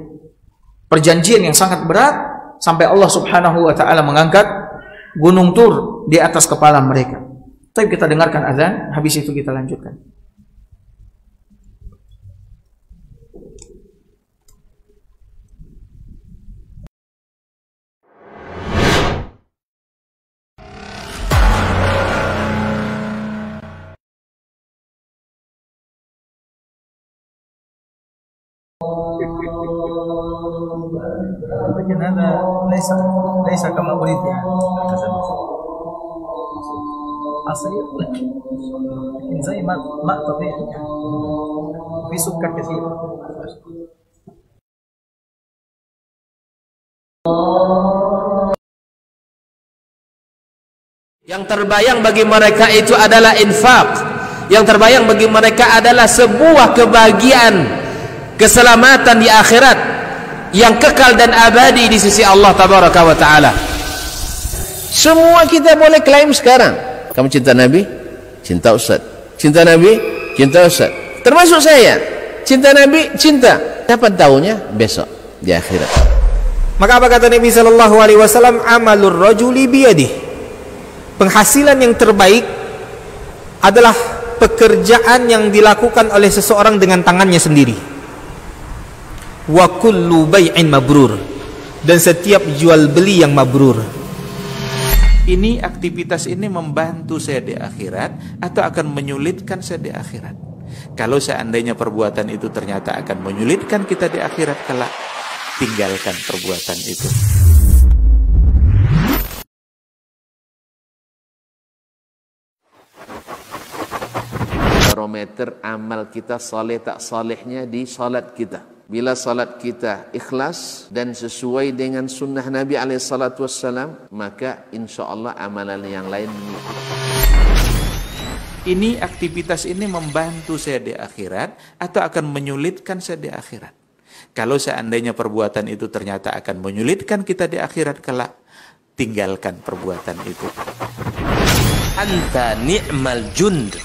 Speaker 5: Perjanjian yang sangat berat, sampai Allah Subhanahu wa taala mengangkat gunung Tur di atas kepala mereka. Tapi kita dengarkan azan, habis itu kita lanjutkan. لكن هذا ليس كما أريد يعني. عصير لكن زي ماء طبيعي في سكر كثير.
Speaker 1: Yang terbayang bagi mereka itu adalah infak. Yang terbayang bagi mereka adalah sebuah kebahagiaan, keselamatan di akhirat yang kekal dan abadi di sisi Allah Tabaraka wa Ta'ala. Semua kita boleh klaim sekarang. Kamu cinta Nabi? Cinta Ustaz. Cinta Nabi? Cinta Ustaz. Termasuk saya. Cinta Nabi? Cinta. Kapan tahunya? Besok di akhirat.
Speaker 2: Maka apa kata Nabi sallallahu alaihi wasallam? Amalur rajuli biyadih. Penghasilan yang terbaik adalah pekerjaan yang dilakukan oleh seseorang dengan tangannya sendiri. Wa kullu bai'in mabrur. Dan setiap jual beli yang mabrur.
Speaker 3: Ini aktivitas ini membantu saya di akhirat atau akan menyulitkan saya di akhirat. Kalau seandainya perbuatan itu ternyata akan menyulitkan kita di akhirat kelak, tinggalkan perbuatan itu.
Speaker 1: Barometer amal kita saleh tak salehnya di salat kita. Bila salat kita ikhlas dan sesuai dengan sunnah Nabi SAW, maka insya Allah amalan yang lain mengikut.
Speaker 3: Ini aktivitas ini membantu saya di akhirat atau akan menyulitkan saya di akhirat. Kalau seandainya perbuatan itu ternyata akan menyulitkan kita di akhirat kelak, tinggalkan perbuatan itu.
Speaker 1: Anta ni'mal jund.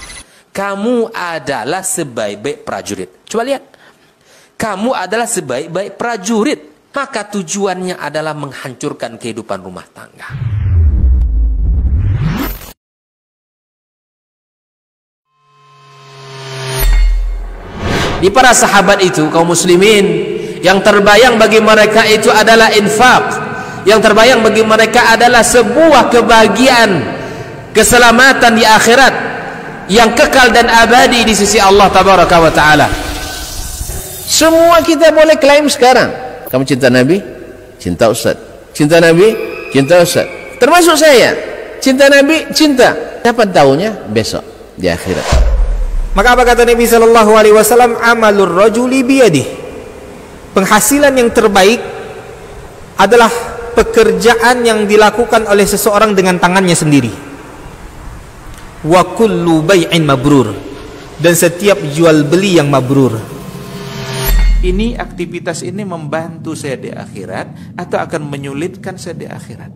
Speaker 1: Kamu adalah sebaik-baik prajurit. Coba lihat. Kamu adalah sebaik-baik prajurit. Maka tujuannya adalah menghancurkan kehidupan rumah tangga. Di para sahabat itu, kaum muslimin, yang terbayang bagi mereka itu adalah infak. Yang terbayang bagi mereka adalah sebuah kebahagiaan, keselamatan di akhirat yang kekal dan abadi di sisi Allah Tabaraka wa Ta'ala. Semua kita boleh klaim sekarang. Kamu cinta Nabi? Cinta Ustaz. Cinta Nabi? Cinta Ustaz. Termasuk saya. Cinta Nabi? Cinta. Kapan tahunya? Besok di akhirat.
Speaker 2: Maka apa kata Nabi sallallahu alaihi wasallam? Amalur rajuli biyadih. Penghasilan yang terbaik adalah pekerjaan yang dilakukan oleh seseorang dengan tangannya sendiri. Wa kullu bai'in mabrur. Dan setiap jual beli yang mabrur.
Speaker 3: Ini aktivitas ini membantu saya di akhirat atau akan menyulitkan saya di akhirat.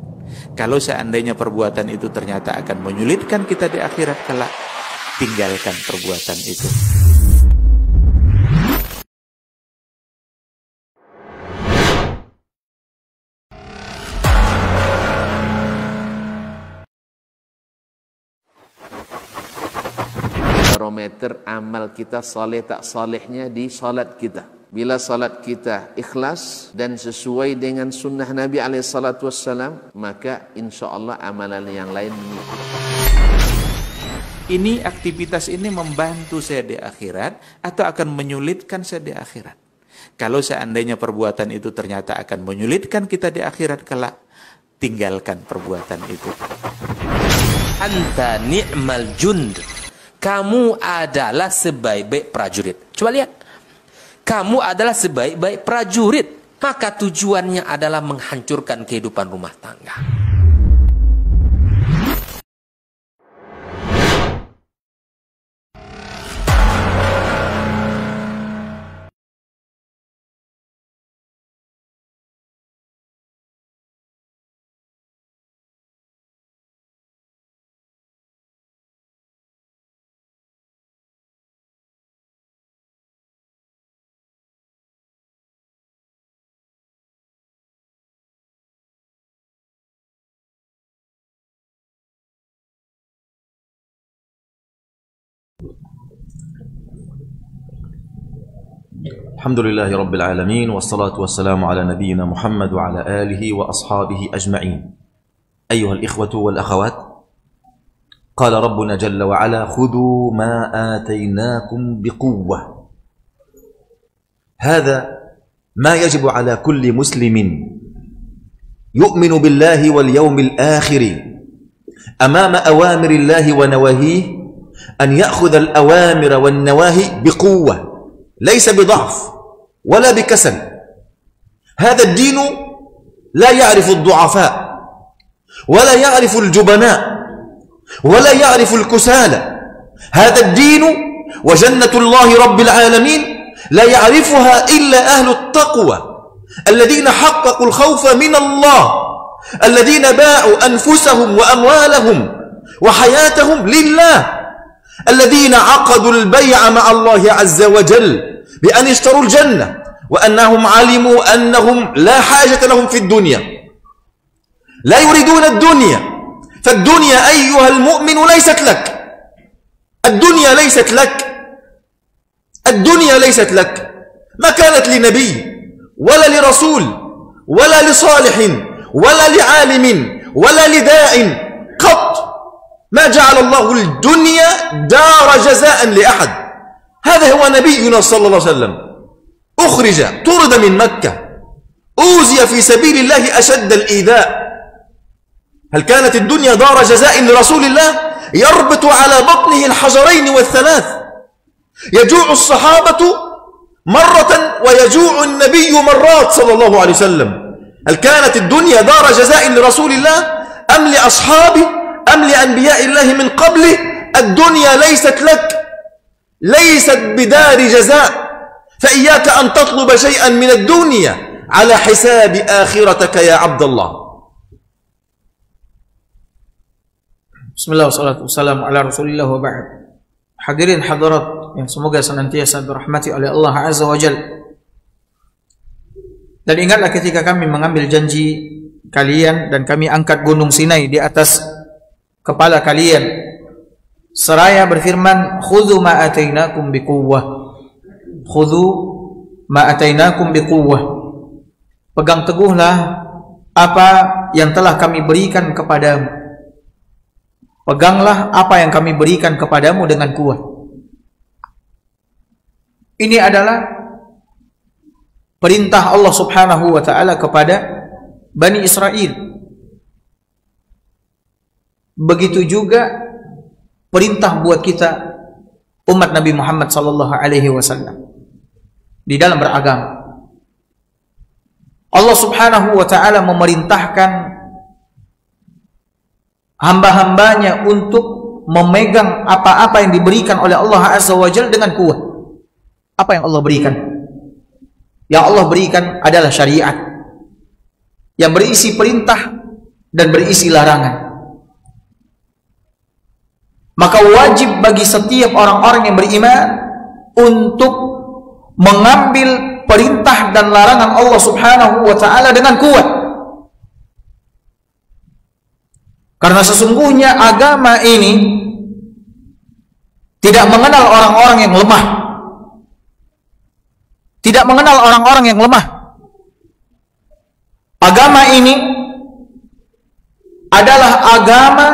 Speaker 3: Kalau seandainya perbuatan itu ternyata akan menyulitkan kita di akhirat kelak, tinggalkan perbuatan itu.
Speaker 1: Barometer amal kita saleh tak salehnya di salat kita. Bila salat kita ikhlas dan sesuai dengan sunnah Nabi SAW, maka insya Allah amalan yang lain mengikuti.
Speaker 3: Ini aktivitas ini membantu saya di akhirat atau akan menyulitkan saya di akhirat? Kalau seandainya perbuatan itu ternyata akan menyulitkan kita di akhirat kelak, tinggalkan perbuatan itu.
Speaker 1: Anta ni'mal jund. Kamu adalah sebaik-baik prajurit. Coba lihat. Kamu adalah sebaik-baik prajurit. Maka tujuannya adalah menghancurkan kehidupan rumah tangga.
Speaker 4: الحمد لله رب العالمين والصلاة والسلام على نبينا محمد وعلى آله وأصحابه أجمعين. أيها الإخوة والأخوات، قال ربنا جل وعلا: خذوا ما آتيناكم بقوة. هذا ما يجب على كل مسلم يؤمن بالله واليوم الآخر أمام أوامر الله ونواهيه أن يأخذ الأوامر والنواهي بقوة، ليس بضعف ولا بكسل. هذا الدين لا يعرف الضعفاء ولا يعرف الجبناء ولا يعرف الكسالى. هذا الدين وجنة الله رب العالمين لا يعرفها إلا أهل التقوى الذين حققوا الخوف من الله، الذين باعوا أنفسهم وأموالهم وحياتهم لله، الذين عقدوا البيع مع الله عز وجل بأن اشتروا الجنة وأنهم علموا أنهم لا حاجة لهم في الدنيا، لا يريدون الدنيا. فالدنيا أيها المؤمن ليست لك، الدنيا ليست لك، الدنيا ليست لك. ما كانت لنبي ولا لرسول ولا لصالح ولا لعالم ولا لداع قط. ما جعل الله الدنيا دار جزاء لأحد. هذا هو نبينا صلى الله عليه وسلم، أخرج طرد من مكة، أوذي في سبيل الله أشد الإيذاء. هل كانت الدنيا دار جزاء لرسول الله؟ يربط على بطنه الحجرين والثلاث، يجوع الصحابة مرة ويجوع النبي مرات صلى الله عليه وسلم. هل كانت الدنيا دار جزاء لرسول الله أم لأصحابه أم لأنبياء الله من قبله؟ الدنيا ليست لك، ليست بدار جزاء. فإياك أن تطلب شيئا من الدنيا على حساب آخرتك يا عبد الله.
Speaker 5: Bismillah wassalatu wassalamu ala rasulillah wa ba'd. Hadirin hadirat yang semoga senantiasa dirahmati oleh Allah Azza wa Jalla. Dan ingatlah ketika kami mengambil janji kalian dan kami angkat gunung Sinai di atas kepala kalian, seraya berfirman, khudhu ma atainakum biquwwah. Khudhu ma atainakum biquwwah. Pegang teguhlah apa yang telah kami berikan kepadamu. Peganglah apa yang kami berikan kepadamu dengan kuat. Ini adalah perintah Allah Subhanahu wa taala kepada Bani Israel. Begitu juga perintah buat kita umat Nabi Muhammad sallallahu alaihi wasallam di dalam beragama. Allah Subhanahu wa taala memerintahkan hamba-hambanya untuk memegang apa-apa yang diberikan oleh Allah Azza wa Jalla dengan kuat. Apa yang Allah berikan? Yang Allah berikan adalah syariat yang berisi perintah dan berisi larangan. Maka wajib bagi setiap orang-orang yang beriman untuk mengambil perintah dan larangan Allah Subhanahu wa ta'ala dengan kuat. Karena sesungguhnya agama ini tidak mengenal orang-orang yang lemah. Tidak mengenal orang-orang yang lemah. Agama ini adalah agama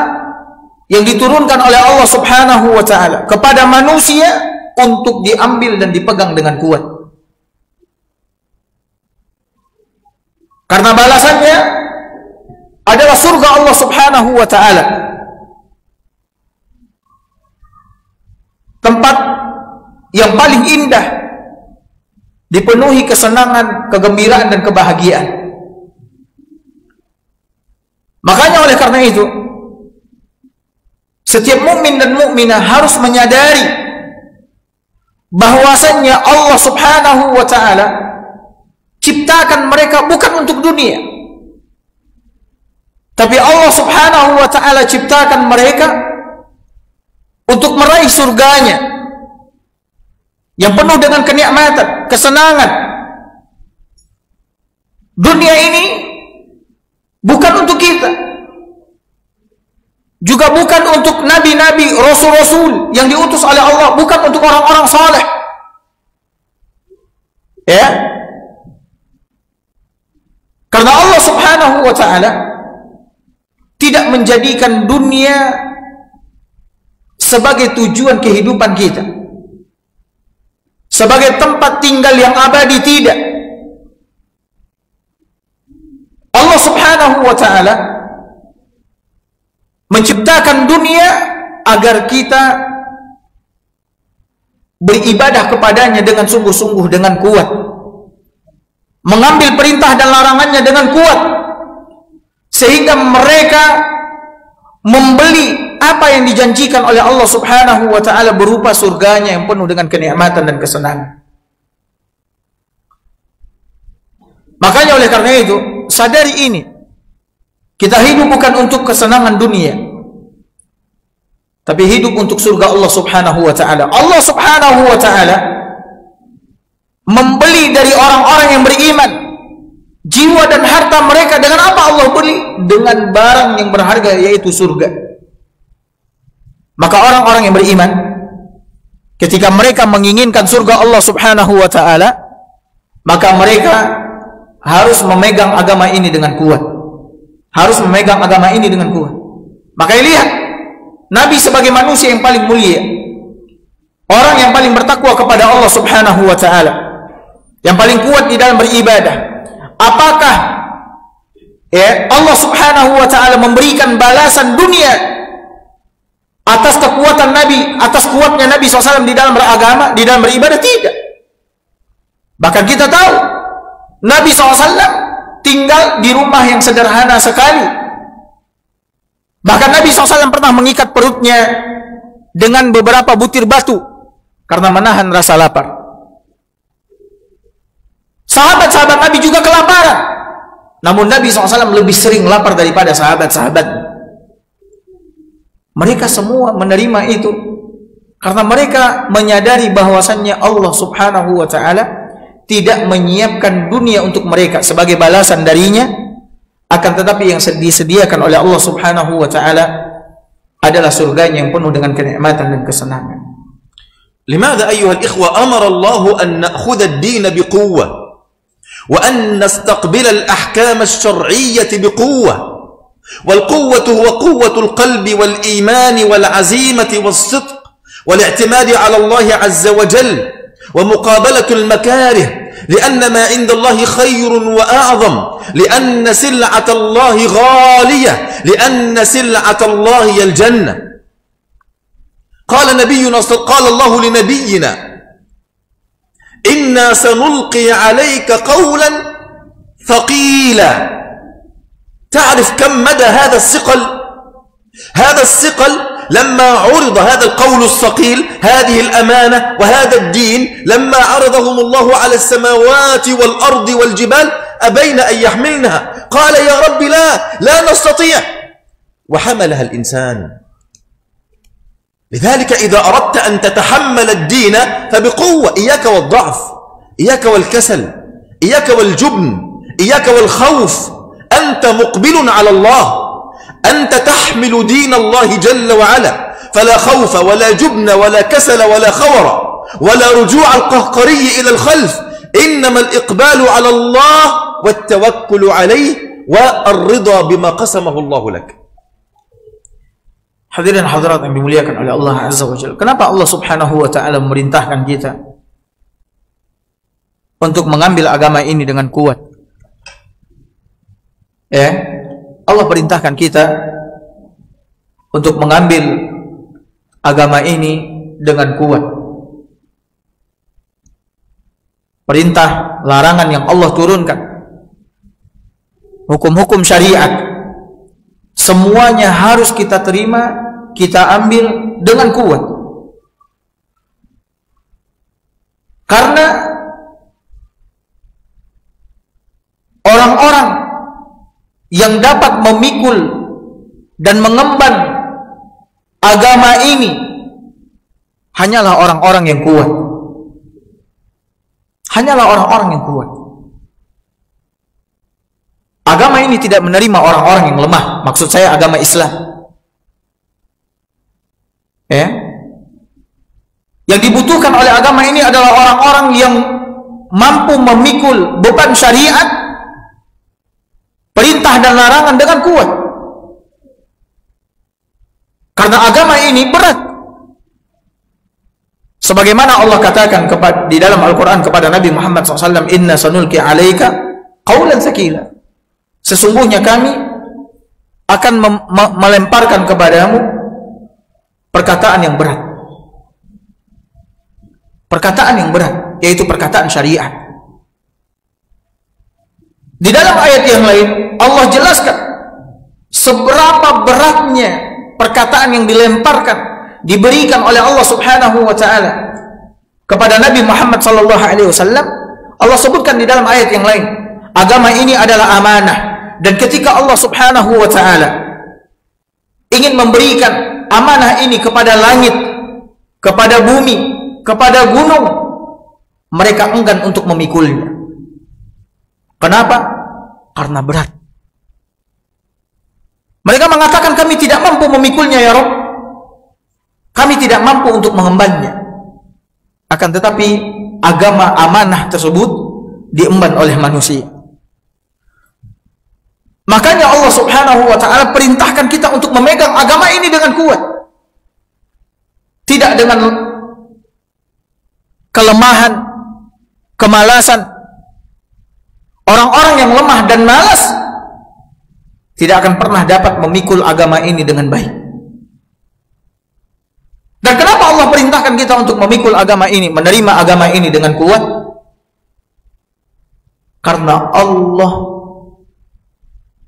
Speaker 5: yang diturunkan oleh Allah Subhanahu wa ta'ala kepada manusia untuk diambil dan dipegang dengan kuat. Karena balasannya adalah surga Allah Subhanahu wa ta'ala, tempat yang paling indah, dipenuhi kesenangan, kegembiraan dan kebahagiaan. Makanya oleh karena itu, setiap mukmin dan mukminah harus menyadari bahwasannya Allah Subhanahu wa ta'ala ciptakan mereka bukan untuk dunia, tapi Allah Subhanahu wa ta'ala ciptakan mereka untuk meraih surganya yang penuh dengan kenikmatan, kesenangan. Dunia ini bukan untuk kita, juga bukan untuk nabi-nabi, rasul-rasul yang diutus oleh Allah, bukan untuk orang-orang saleh. Ya. Karena Allah Subhanahu wa ta'ala tidak menjadikan dunia sebagai tujuan kehidupan kita, sebagai tempat tinggal yang abadi, tidak. Allah Subhanahu wa ta'ala menciptakan dunia agar kita beribadah kepadanya dengan sungguh-sungguh, dengan kuat, mengambil perintah dan larangannya dengan kuat, sehingga mereka membeli apa yang dijanjikan oleh Allah Subhanahu wa ta'ala berupa surganya yang penuh dengan kenikmatan dan kesenangan. Makanya oleh karena itu, sadari ini, kita hidup bukan untuk kesenangan dunia, tapi hidup untuk surga Allah Subhanahu wa ta'ala. Allah Subhanahu wa ta'ala membeli dari orang-orang yang beriman jiwa dan harta mereka. Dengan apa Allah beli? Dengan barang yang berharga, yaitu surga. Maka orang-orang yang beriman, ketika mereka menginginkan surga Allah Subhanahu wa ta'ala, maka mereka harus memegang agama ini dengan kuat. Harus memegang agama ini dengan kuat. Makanya lihat, Nabi sebagai manusia yang paling mulia, orang yang paling bertakwa kepada Allah Subhanahu wa ta'ala, yang paling kuat di dalam beribadah, apakah Allah Subhanahu wa ta'ala memberikan balasan dunia atas kekuatan Nabi, atas kuatnya Nabi SAW di dalam beragama, di dalam beribadah? Tidak. Bahkan kita tahu Nabi SAW tinggal di rumah yang sederhana sekali. Bahkan Nabi SAW pernah mengikat perutnya dengan beberapa butir batu karena menahan rasa lapar. Sahabat-sahabat Nabi juga kelaparan, namun Nabi SAW lebih sering lapar daripada sahabat-sahabatnya. Mereka semua menerima itu karena mereka menyadari bahwasannya Allah Subhanahu wa ta'ala tidak menyiapkan dunia untuk mereka sebagai balasan darinya, akan tetapi yang disediakan oleh Allah Subhanahu wa ta'ala adalah surganya yang penuh dengan kenikmatan dan kesenangan.
Speaker 4: Limadha ayyuhal ikhwa amara Allah an na'khudha ad-din biquwwah wa an nastaqbil al-ahkam asy-syar'iyyah biquwwah, wal quwwatu huwa quwwatul qalbi wal iman wal 'azimati was-sidq wal i'timad 'ala Allah 'azza wa jalla wa muqabalatul makarih, لأن ما عند الله خير وأعظم، لأن سلعة الله غالية، لأن سلعة الله هي الجنة. قال الله لنبينا إنا سنلقي عليك قولا ثقيلا. تعرف كم مدى هذا الثقل؟ هذا الثقل لما عرض هذا القول الثقيل، هذه الأمانة وهذا الدين، لما عرضهم الله على السماوات والأرض والجبال أبين أن يحملنها، قال يا رب لا نستطيع، وحملها الإنسان. لذلك إذا أردت أن تتحمل الدين فبقوة. إياك والضعف، إياك والكسل، إياك والجبن، إياك والخوف. أنت مقبل على الله، أنت تحمل دين الله جل وعلا، فلا خوف ولا جبن ولا كسل ولا خور ولا رجوع القهقري إلى الخلف، إنما الإقبال على الله والتوكل عليه والرضا بما قسمه الله لك.
Speaker 5: Hadirin hadirat yang dimuliakan oleh Allah Azza wa Jalla. Kenapa Allah Subhanahu wa taala memerintahkan kita untuk mengambil agama ini dengan kuat? Ya, Allah perintahkan kita untuk mengambil agama ini dengan kuat. Perintah, larangan yang Allah turunkan, hukum-hukum syariat, semuanya harus kita terima, kita ambil dengan kuat. Karena orang-orang yang dapat memikul dan mengemban agama ini hanyalah orang-orang yang kuat. Hanyalah orang-orang yang kuat. Agama ini tidak menerima orang-orang yang lemah. Maksud saya agama Islam. Ya. Yang dibutuhkan oleh agama ini adalah orang-orang yang mampu memikul beban syariat, perintah dan larangan dengan kuat. Karena agama ini berat. Sebagaimana Allah katakan di dalam Al-Quran kepada Nabi Muhammad SAW, Inna sanulki alaika qawlan tsaqila. Sesungguhnya kami akan melemparkan kepadamu perkataan yang berat. Perkataan yang berat, yaitu perkataan syariat. Di dalam ayat yang lain, Allah jelaskan seberapa beratnya perkataan yang dilemparkan, diberikan oleh Allah Subhanahu wa taala kepada Nabi Muhammad sallallahu alaihi wasallam. Allah sebutkan di dalam ayat yang lain, agama ini adalah amanah, dan ketika Allah Subhanahu wa taala ingin memberikan amanah ini kepada langit, kepada bumi, kepada gunung, mereka enggan untuk memikulnya. Kenapa? Karena berat. Mereka mengatakan, kami tidak mampu memikulnya ya Rabb. Kami tidak mampu untuk mengembannya. Akan tetapi agama amanah tersebut diemban oleh manusia. Makanya Allah Subhanahu wa taala perintahkan kita untuk memegang agama ini dengan kuat. Tidak dengan kelemahan, kemalasan. Orang-orang yang lemah dan malas tidak akan pernah dapat memikul agama ini dengan baik. Dan kenapa Allah perintahkan kita untuk memikul agama ini, menerima agama ini dengan kuat? Karena Allah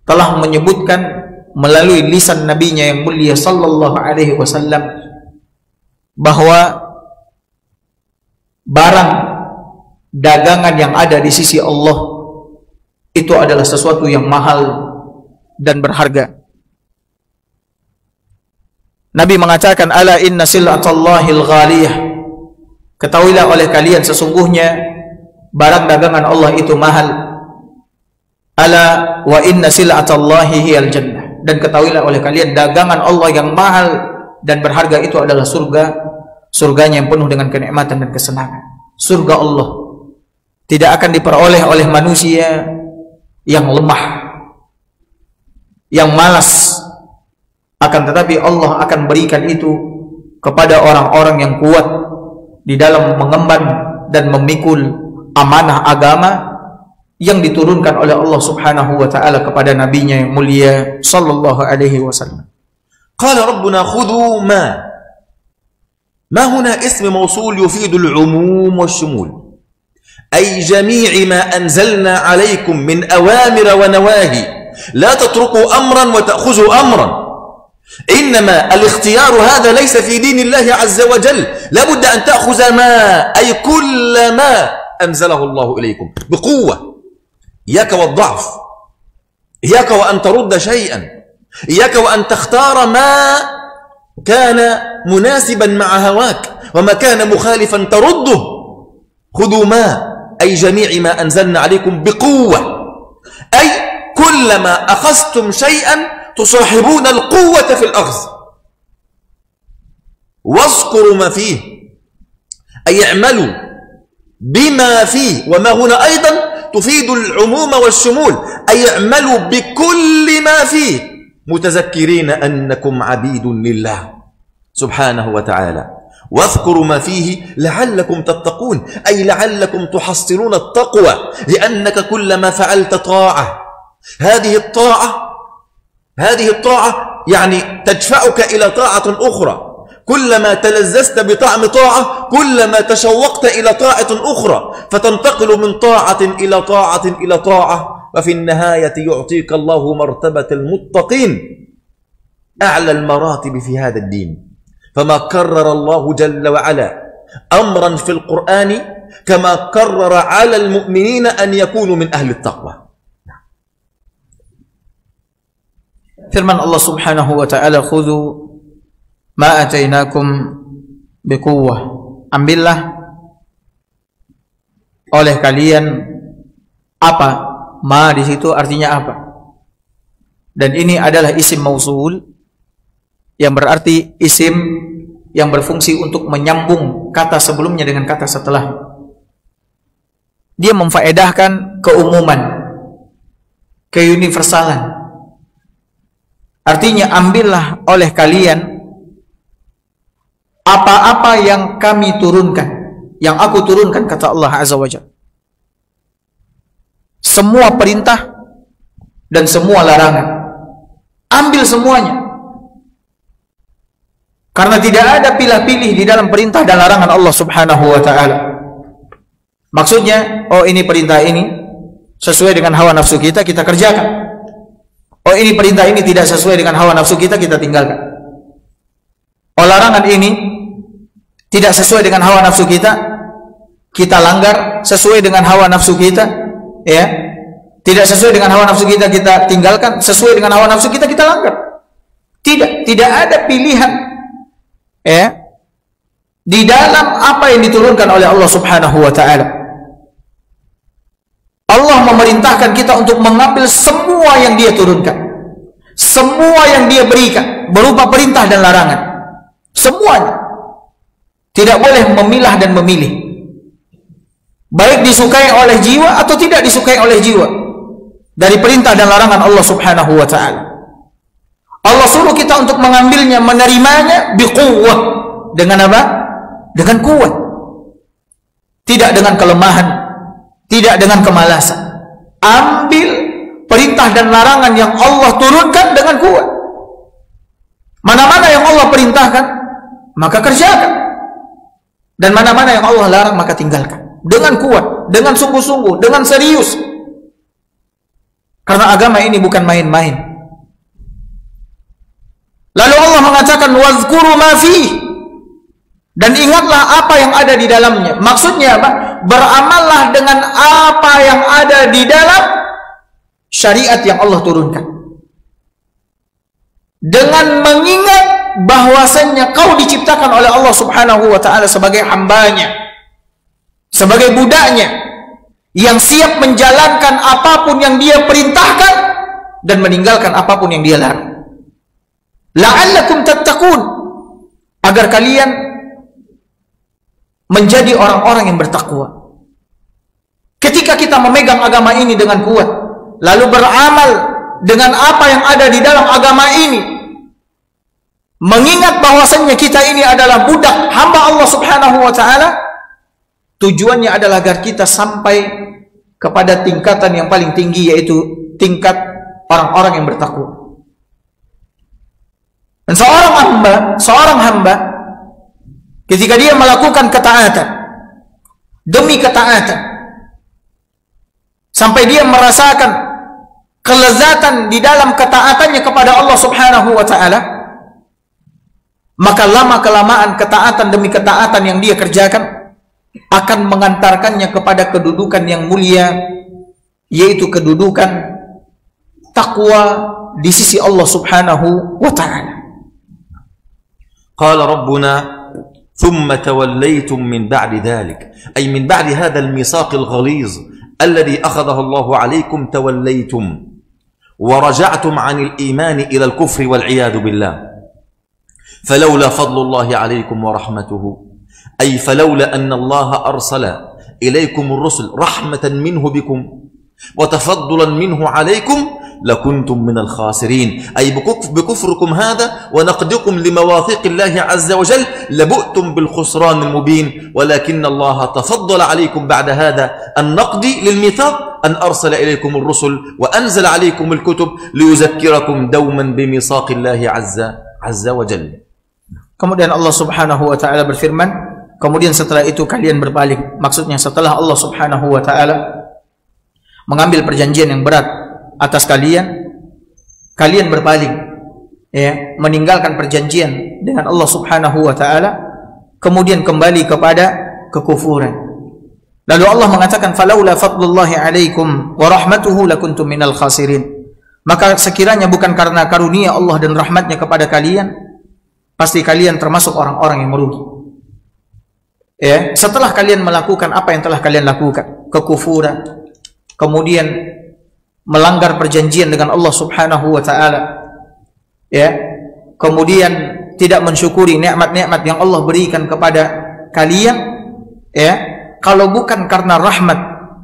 Speaker 5: telah menyebutkan melalui lisan nabinya yang mulia sallallahu alaihi wasallam bahwa barang dagangan yang ada di sisi Allah itu adalah sesuatu yang mahal dan berharga. Nabi mengatakan, ala inna sil'atallahil ghaliyah. Ketahuilah oleh kalian sesungguhnya barang dagangan Allah itu mahal. Ala wa inna sil'atallahi hiyal jannah. Dan ketahuilah oleh kalian dagangan Allah yang mahal dan berharga itu adalah surga. Surganya yang penuh dengan kenikmatan dan kesenangan. Surga Allah tidak akan diperoleh oleh manusia yang lemah, yang malas. Akan tetapi Allah akan berikan itu kepada orang-orang yang kuat di dalam mengemban dan memikul amanah agama yang diturunkan oleh Allah Subhanahu wa taala kepada nabinya yang mulia sallallahu alaihi wasallam.
Speaker 4: Qala rabbuna khudhu ma huna ism mawsul yufidu al-umum wash-shumul. أي جميع ما أنزلنا عليكم من أوامر ونواهي لا تتركوا أمرا وتأخذوا أمرا إنما الاختيار هذا ليس في دين الله عز وجل لابد أن تأخذ ما أي كل ما أنزله الله إليكم بقوة إياك والضعف إياك وأن ترد شيئا إياك وأن تختار ما كان مناسبا مع هواك وما كان مخالفا ترده خذوا ما أي جميع ما أنزلنا عليكم بقوة أي كلما أخذتم شيئا تصاحبون القوة في الأخذ واذكروا ما فيه أي اعملوا بما فيه وما هنا أيضا تفيد العموم والشمول أي اعملوا بكل ما فيه متذكرين أنكم عبيد لله سبحانه وتعالى واذكروا ما فيه لعلكم تتقون أي لعلكم تحصلون التقوى لأنك كلما فعلت طاعة هذه الطاعة يعني تدفعك إلى طاعة أخرى كلما تلذذت بطعم طاعة كلما تشوقت إلى طاعة أخرى فتنتقل من طاعة إلى طاعة إلى طاعة وفي النهاية يعطيك الله مرتبة المتقين أعلى المراتب في هذا الدين فما كرر الله جل وعلا أمرا في القرآن كما كرر على المؤمنين أن يكونوا من أهل التقوى.
Speaker 5: Firman Allah Subhanahu wa taala, khudhu ma atainakum biquwwah. Ambillah oleh kalian apa? Ma di situ artinya apa? Dan ini adalah isim mausul yang berarti isim yang berfungsi untuk menyambung kata sebelumnya dengan kata setelah. Dia memfaedahkan keumuman, keuniversalan. Artinya ambillah oleh kalian apa-apa yang kami turunkan, yang aku turunkan, kata Allah Azza wa Jalla. Semua perintah dan semua larangan, ambil semuanya. Karena tidak ada pilih-pilih di dalam perintah dan larangan Allah Subhanahu wa taala. Maksudnya, oh ini perintah ini sesuai dengan hawa nafsu kita, kita kerjakan. Oh ini perintah ini tidak sesuai dengan hawa nafsu kita, kita tinggalkan. Oh larangan ini tidak sesuai dengan hawa nafsu kita, kita langgar. Sesuai dengan hawa nafsu kita, ya, tidak sesuai dengan hawa nafsu kita, kita tinggalkan. Sesuai dengan hawa nafsu kita, kita langgar. Tidak ada pilihan, ya, di dalam apa yang diturunkan oleh Allah Subhanahu wa taala. Allah memerintahkan kita untuk mengambil semua yang Dia turunkan, semua yang Dia berikan berupa perintah dan larangan, semuanya. Tidak boleh memilah dan memilih, baik disukai oleh jiwa atau tidak disukai oleh jiwa, dari perintah dan larangan Allah Subhanahu wa taala. Allah suruh kita untuk mengambilnya, menerimanya biquwwah. Dengan apa? Dengan kuat. Tidak dengan kelemahan, tidak dengan kemalasan. Ambil perintah dan larangan yang Allah turunkan dengan kuat. Mana-mana yang Allah perintahkan, maka kerjakan. Dan mana-mana yang Allah larang, maka tinggalkan. Dengan kuat, dengan sungguh-sungguh, dengan serius. Karena agama ini bukan main-main. Lalu Allah mengatakan, wazkuru ma fihi. Dan ingatlah apa yang ada di dalamnya. Maksudnya apa? Beramallah dengan apa yang ada di dalam syariat yang Allah turunkan, dengan mengingat bahwasannya kau diciptakan oleh Allah Subhanahu wa taala sebagai hambanya, sebagai budaknya, yang siap menjalankan apapun yang Dia perintahkan dan meninggalkan apapun yang Dia larang. La'allakum tattaqun, agar kalian menjadi orang-orang yang bertakwa. Ketika kita memegang agama ini dengan kuat, lalu beramal dengan apa yang ada di dalam agama ini, mengingat bahwasannya kita ini adalah budak hamba Allah Subhanahu wa taala, tujuannya adalah agar kita sampai kepada tingkatan yang paling tinggi, yaitu tingkat orang-orang yang bertakwa. Dan seorang hamba ketika dia melakukan ketaatan demi ketaatan, sampai dia merasakan kelezatan di dalam ketaatannya kepada Allah Subhanahu wa taala, maka lama-kelamaan ketaatan demi ketaatan yang dia kerjakan akan mengantarkannya kepada kedudukan yang mulia, yaitu kedudukan takwa di sisi Allah Subhanahu wa taala.
Speaker 4: قال ربنا ثم توليتم من بعد ذلك أي من بعد هذا الميثاق الغليظ الذي أخذه الله عليكم توليتم ورجعتم عن الإيمان إلى الكفر والعياذ بالله فلولا فضل الله عليكم ورحمته أي فلولا أن الله أرسل إليكم الرسل رحمة منه بكم وتفضلا منه عليكم لكنتم من الخاسرين أي بكفركم هذا ونقدكم لمواثيق الله عز وجل لبؤتم بالخسران المبين ولكن الله تفضل عليكم بعد هذا النقد للميثاق أن أرسل إليكم الرسل وأنزل عليكم الكتب ليذكركم دوما بميثاق الله عز وجل.
Speaker 5: Kemudian Allah Subhanahu wa taala berfirman, kemudian setelah itu kalian berpaling. Maksudnya setelah Allah Subhanahu wa taala mengambil perjanjian yang berat atas kalian, kalian berpaling, ya, meninggalkan perjanjian dengan Allah Subhanahu wa taala, kemudian kembali kepada kekufuran. Lalu Allah mengatakan, "Falaula fadlullahi 'alaikum wa rahmatuhu lakuntum minal khasirin." Maka sekiranya bukan karena karunia Allah dan rahmatnya kepada kalian, pasti kalian termasuk orang-orang yang merugi. Ya, setelah kalian melakukan apa yang telah kalian lakukan, kekufuran, kemudian melanggar perjanjian dengan Allah Subhanahu wa taala, ya, kemudian tidak mensyukuri nikmat-nikmat yang Allah berikan kepada kalian, ya, kalau bukan karena rahmat,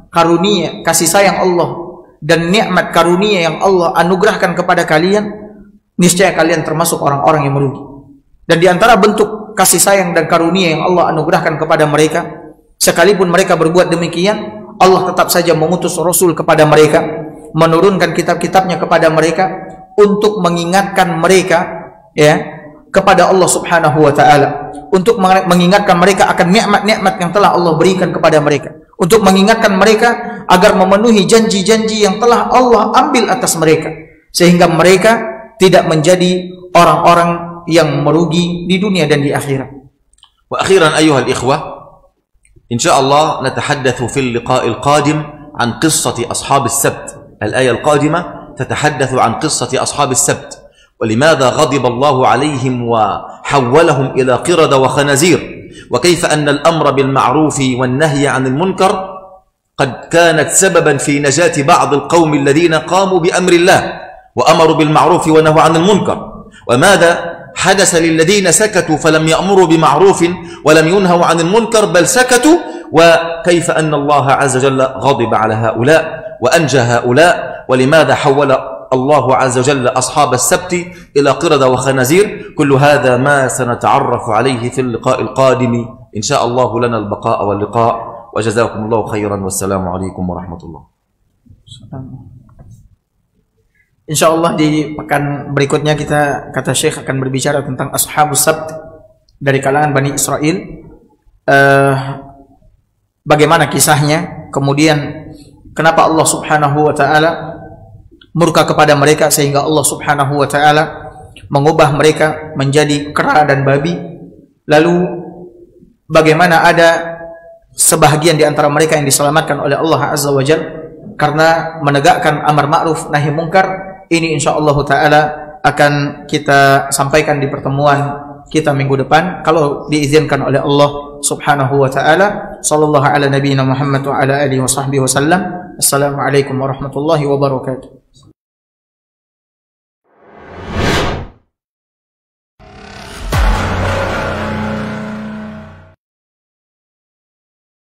Speaker 5: karunia, kasih sayang Allah dan nikmat karunia yang Allah anugerahkan kepada kalian, niscaya kalian termasuk orang-orang yang merugi. Dan di antara bentuk kasih sayang dan karunia yang Allah anugerahkan kepada mereka, sekalipun mereka berbuat demikian, Allah tetap saja mengutus Rasul kepada mereka, menurunkan kitab-kitabnya kepada mereka untuk mengingatkan mereka, ya, kepada Allah Subhanahu wa taala, untuk mengingatkan mereka akan nikmat-nikmat yang telah Allah berikan kepada mereka, untuk mengingatkan mereka agar memenuhi janji-janji yang telah Allah ambil atas mereka, sehingga mereka tidak menjadi orang-orang yang merugi di dunia dan di akhirat.
Speaker 4: Wa akhiran ayuhal ikhwah, insyaallah natahaddatsu fil liqa'il qadim an qissati ashabis sabt. الآية القادمة تتحدث عن قصة أصحاب السبت ولماذا غضب الله عليهم وحولهم إلى قردة وخنازير وكيف أن الأمر بالمعروف والنهي عن المنكر قد كانت سببا في نجاة بعض القوم الذين قاموا بأمر الله وأمروا بالمعروف ونهوا عن المنكر وماذا حدث للذين سكتوا فلم يأمروا بمعروف ولم ينهوا عن المنكر بل سكتوا وكيف أن الله عز وجل غضب على هؤلاء وأنجى هؤلاء ولماذا حول الله عز وجل أصحاب السبت إلى قردة وخنازير. كل هذا ما سنتعرف عليه في اللقاء القادم إن شاء الله. لنا البقاء واللقاء وجزاكم الله خيرا والسلام عليكم ورحمة الله.
Speaker 5: Insyaallah di pekan berikutnya kita, kata Syekh, akan berbicara tentang Ashabus Sabt dari kalangan Bani Israel. Bagaimana kisahnya, kemudian kenapa Allah Subhanahu wa taala murka kepada mereka sehingga Allah Subhanahu wa taala mengubah mereka menjadi kera dan babi. Lalu bagaimana ada sebahagian di antara mereka yang diselamatkan oleh Allah Azza wa Jalla karena menegakkan amar ma'ruf nahi mungkar. Ini insyaallah taala akan kita sampaikan di pertemuan kita minggu depan kalau diizinkan oleh Allah Subhanahu wa taala. Sallallahu ala nabiyina Muhammad wa ala alihi wa sahbihi wasallam. Assalamualaikum warahmatullahi wabarakatuh.